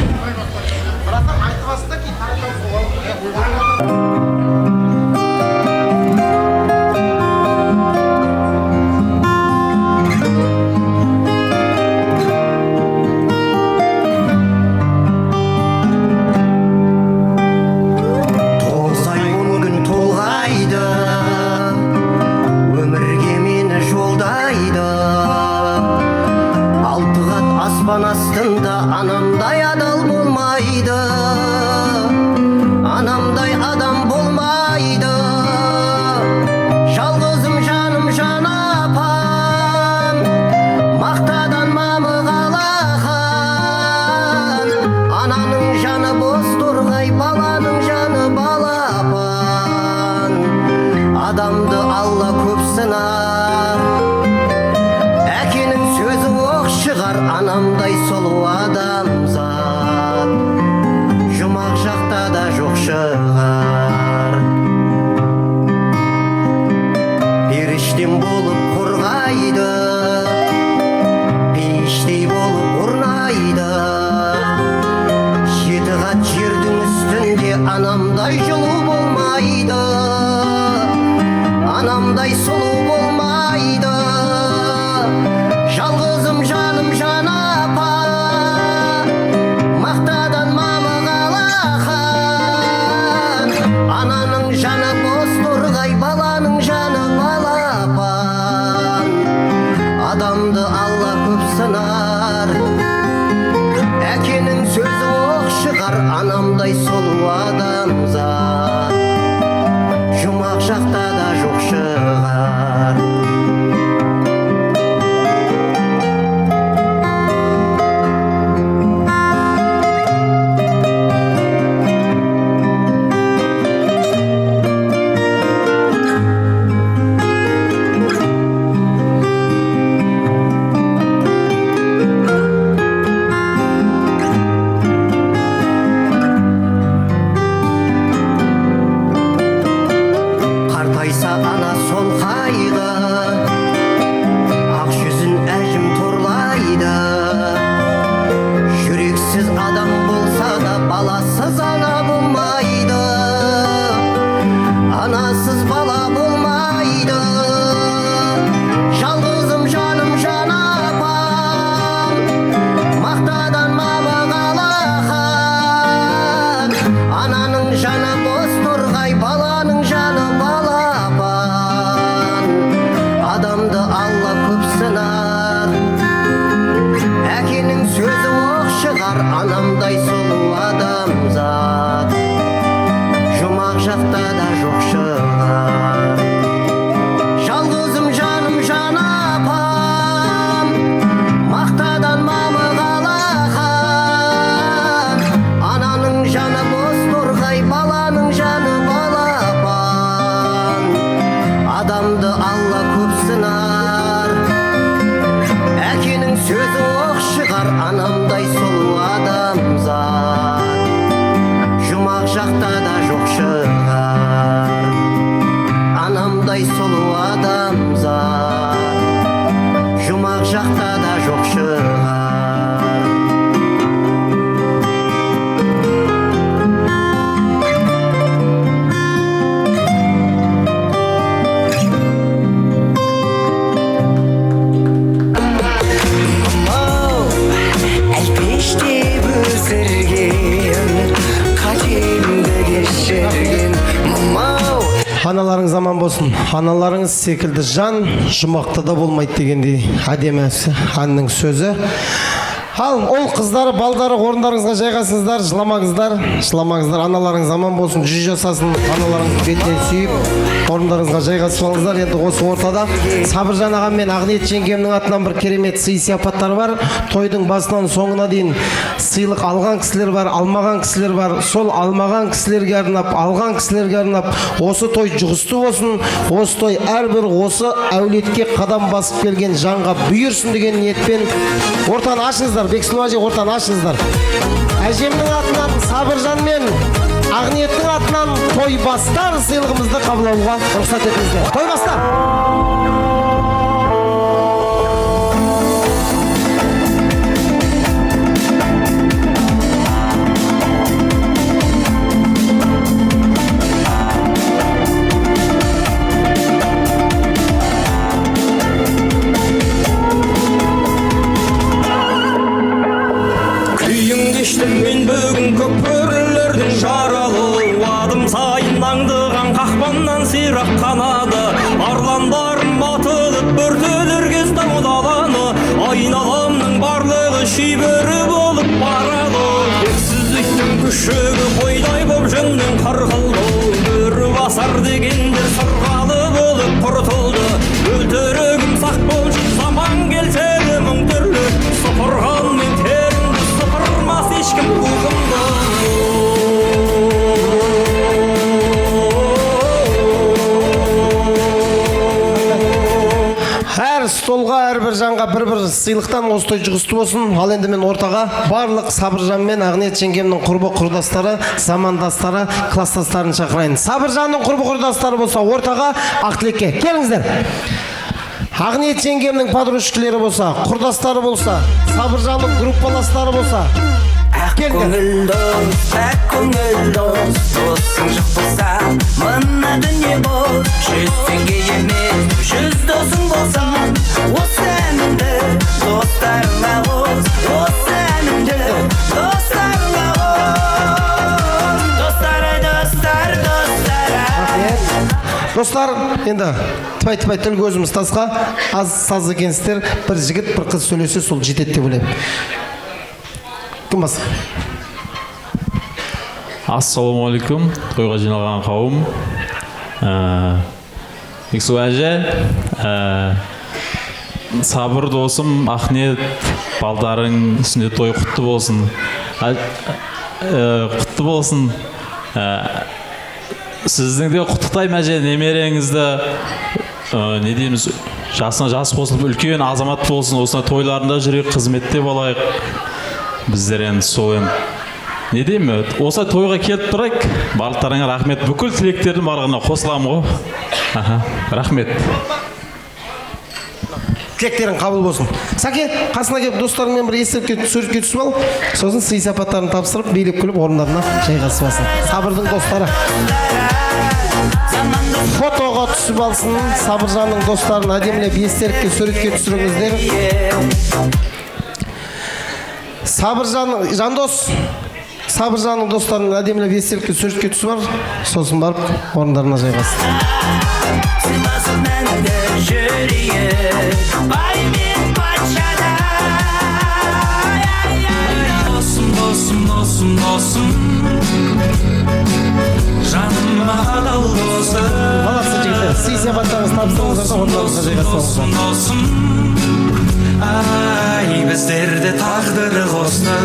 Астында анамдай адал болмайды, анамдай адам болмайды. Жалғызым жаным жан апам, мақтадан мамы қалахан. Ананың жаны бос тұрғай, баланың жаны балапан. Адамды Алла көп сынар, әкенің сөзі оқ шығар. Анамдай сұлу адамзат жұмақ жақта да жоқ шығар. Періштем болып қорғайды, пештей болып орнайды. Жеті қат жердің үстінде анамдай жылу болмайды, анамдай сұлу болмайды. Жалғызым жаным жан апа, мақтадан мамы қалахан. Ананың жаны бос тұрғай, баланың жаны балапан. Адамды Алла көп сынар, әкенің сөзі оқ шығар. Анамдай сұлу адамзат жұмақ жақта да жоқ шығар. Анамдай сұлу адамзат жұмақ жақта да жоқ шығар. Жалғызым жаным жан апам, мақтадан мамы қалахан. Ананың жаны бос тұрғай, баланың жаны балапан. Адамды Алла көп сынар, әкенің сөзі оқ шығар. Анамдай сұлу адамзат жұмақ жақта да жоқ шығар. Анамдай сұлу адамзат жұмақ жақта да жоқ шығар. Аналарыңыз аман болсын. Аналарыңыз секілді жан жұмақта да болмайды дегендей әдемі әннің сөзі. Ал, ол қыздары, балдары орындарыңызға жайғасыңыздар, жыламаңыздар, аналарыңыз аман болсын, 100 жасасын, аналарыңыз бетінен сүйіп, орындарыңызға жайғасып алыңыздар. Енді осы ортада Сабыржан ағам мен Ақниет жеңгемнің атынан бір керемет сый сияпаттар бар. Тойдың басынан соңына дейін сыйлық алған кісілер бар, алмаған кісілер бар. Сол алмаған кісілерге арнап, алған кісілерге арнап, осы той жұғысты болсын, осы той әрбір осы әулетке қадам басып келген жанға бұйырсын деген ниетпен ортаны ашыңыздар. Бексұлу әже, ортаны ашыңыздар. Әжемнің атынан Сабыржан мен Ақниеттің атынан той бастар сыйлығымызды қабылдауға рұқсат етіңіздер. Той бастар. Мен бүгін көк бөрілердің жаралы, адым сайын аңдыған қақпаннан сирақ қанады. Арландарым атылып бөртелер кез дауыланы, айналамның барлығы шибөрі болып барады. Тексіздіктің күшігі қойдай боп жөннен қарқылды, бөрі басар дегендер сырғалы болып құртылды. Өлтірігім сақ болшы, заман келсе де мың түрлі, сыпырған мен теріңді сыпырмас ешкім қуғымды. Әр столға, әрбір жанға бір-бір сыйлықтан осы той жұғысты болсын. Ал енді мен ортаға барлық Сабыржан мен Ақниет жеңгемнің құрбы құрдастары, замандастары, класстастарын шақырайын. Сабыржанның құрбы құрдастары болса, ортаға Ақтілекке келіңіздер. Ақниет жеңгемнің подружкалары болса, құрдастары болса, Сабыржанның группаластары болса, көңіл дос, досың жоқ болса, мына дүние бол. 100 теңге емес, 100 досың болса, осы әнімді достарыңа қос, осы әнімді достарыңа қос. Достар, енді тіпай тіл көзіміз тасқа, аз саз екенсіздер, бір жігіт, бір қыз сөйлесе, сол жетеді деп ойлаймын. Кім басы? Ассалаумағалейкум, тойға жиналған қауым. Бексұлу әже, Сабыр досым, Ақниет, балдарың үстінде той құтты болсын. Құтты болсын. Сіздің де құттықтаймын әже, немереңізді, не дейміз, жасына жас қосылып, үлкен азамат болсын, осына тойларында жүрек, қызметте болайық. Біздер енді сол енді. Не деймін, осы тойға келіп тұрайық, барлықтарыңа рахмет, бүкіл тілектердің барлығына қосыламын ғой. Рахмет. Тілектерің қабыл болсын. Сәке, қасына келіп достарыңмен бір естелікке суретке түсіп ал, сосын сый сапаттарын тапсырып, билеп күліп орындарына жайғасып алсын. Сабырдың достары. Фотоға түсіп алсын, Сабыржанның достарын әдемілеп естелікке суретке түсіріңіздер. Сабыржан, Жандос, Сабыржанның достарын әдемілеп естелікке суретке түсіп ал, сосын барып орындарына жайғассын. Баласы жігіттер, сый сипаттарыңыз тапсырыңыздар да орындарыңызға жайғасыңыздар. Ай, біздерді тағдыры қосты.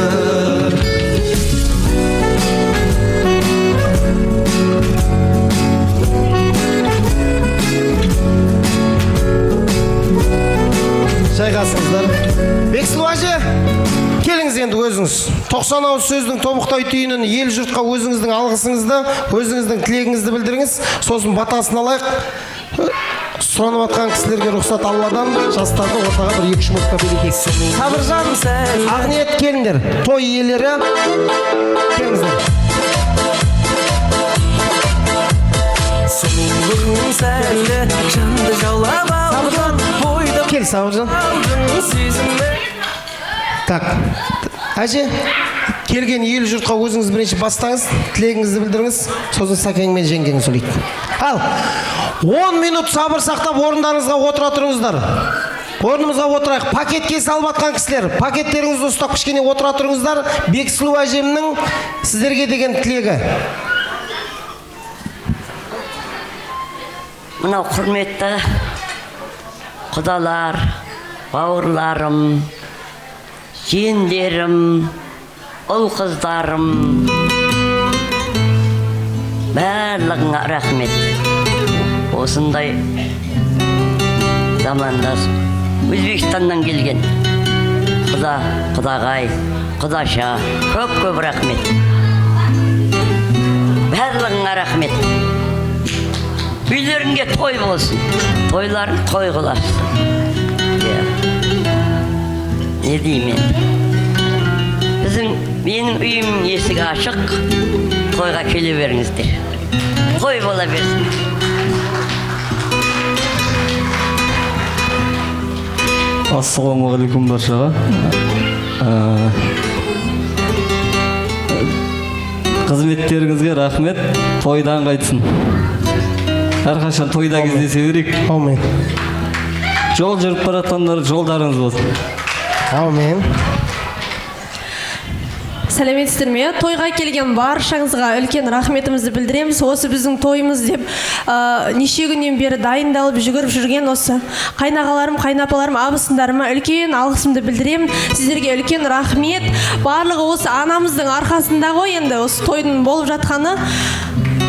Жайғасыңыздар. Бексұлу әже, келіңіз енді өзіңіз. 90 ауыз сөздің тобықтай түйінін ел жұртқа өзіңіздің алғысыңызды, өзіңіздің тілегіңізді білдіріңіз. Сосын батасын алайық. Сұранып атқан кісілерге рұқсат Алладан, жастарды ортаға бір 2-3 минутқа берейік. Сабыржан, Ақниет келіңдер. Той иелері келіңіздер. Сұлулығың сәлі, жанды жаулап алған. Кел, Сабыржан. Так, әже, келген ел жұртқа өзіңіз бірінші бастаңыз, тілегіңізді білдіріңіз, сосын сәкең мен жеңгең сөйлейді. Ал, 10 минут сабыр сақтап орындарыңызға отыра тұрыңыздар. Орнымызға отырайық. Пакетке салып атқан кісілер, пакеттеріңізді ұстап кішкене отыра тұрыңыздар. Бексұлу әжемнің сіздерге деген тілегі. Мынау құрметті құдалар, бауырларым, жиендерім, ұл қыздарым, барлығыңа рахмет. Осындай замандас Өзбекстаннан келген құдағай, құдаша, көп рахмет. Барлығыңа рахмет. Үйлеріңге той болсын, тойларын той қыласың. Не деймін? Менің үйім есігі ашық, тойға келе беріңіздер. Той бола берсін. Ассалаумағалейкум баршаға. Қызметтеріңізге рахмет. Тойдан қайтсын. Әрқашан тойда кездесе берейік. Аумин. Жол жүріп баратқандар жолдарыңыз болсын. Аумин. Сәлеметсіздер ме? Тойға келген баршаңызға үлкен рахметімізді білдіреміз. Осы біздің тойымыз деп неше күннен бері дайындалып жүгіріп жүрген осы қайнағаларым, қайнапаларым, абысындарыма үлкен алғысымды білдіремін. Сіздерге үлкен рахмет. Барлығы осы анамыздың арқасында ғой, енді осы тойдың болып жатқаны.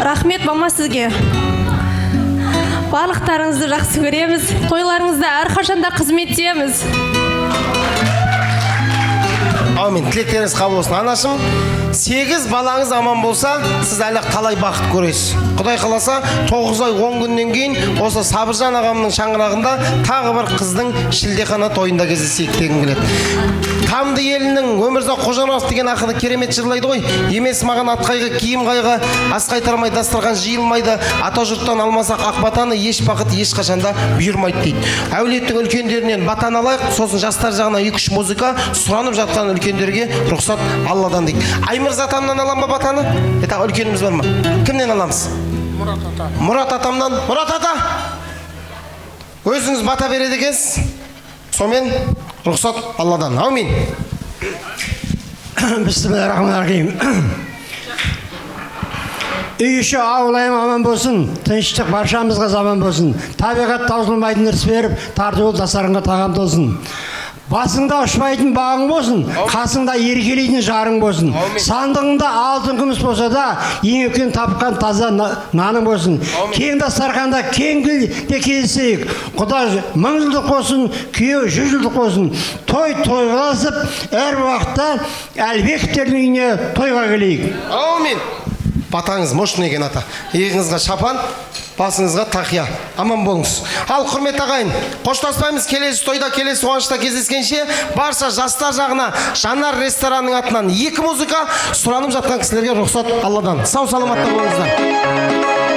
Рахмет мама сізге. Барлықтарыңызды жақсы көреміз. Тойларыңызда әрқашанда қызметтеміз. Аумин, тілектеріңіз қабыл болсын. Анашым, 8 балаңыз аман болса, сіз әлі қалай бақыт көресіз. Құдай қаласа, 9 ай 10 күннен кейін осы Сабыржан ағамның шаңырағында тағы бір қыздың шілдехана тойында кездесейік дегім келеді. Тамды елінің Өмірзақ Қожанов деген ақыны керемет жырлайды ғой. Емес маған ат қайғы, киім қайғы, ас қайтармай дастархан жиылмайды, ата жұрттан алмасақ ақ батаны еш бақыт ешқашанда бұйырмайды дейді. Әулеттің үлкендерінен батан алайық, сосын жастар жағына 2-3 музыка, сұранып жатқан үлкендерге рұқсат Алладан дейді. Аймырз атамнан алам ба батаны? Тағы үлкеніміз бар ма? Кімнен аламыз? Мұрат атамнан. Мұрат ата, өзіңіз бата береді екенсіз. Сомен рұқсат Алладан. Аумин. Бисмиллахиррахманиррахим. Үй іші ауылайым аман болсын, тыныштық баршамызға заман болсын. Табиғат таусылмайтын ырыс беріп, тартуыл дастарханға тағам болсын. Басыңда ұшпайтын бағың болсын, қасыңда еркелейтін жарың болсын. Сандығыңда алтын күміс болса да, ең үлкен тапқан таза наның болсын. Кең дастарханда кең тілде кездесейік. Құда 1000 жылдық болсын, күйеу 100 жылдық болсын. Той тойласып, әр уақытта Әлбековтердің үйіне тойға келейік. Аумин. Батаңыз мощный екен ата. Иығыңызға шапан, басыңызға тақия. Аман болыңыз. Ал құрметті ағайын, қоштаспаймыз, келесі тойда, келесі қуанышта кездескенше, барша жастар жағына Жанар ресторанының атынан 2 музыка, сұранып жатқан кісілерге рұқсат Алладан. Сау саламатта болыңыздар.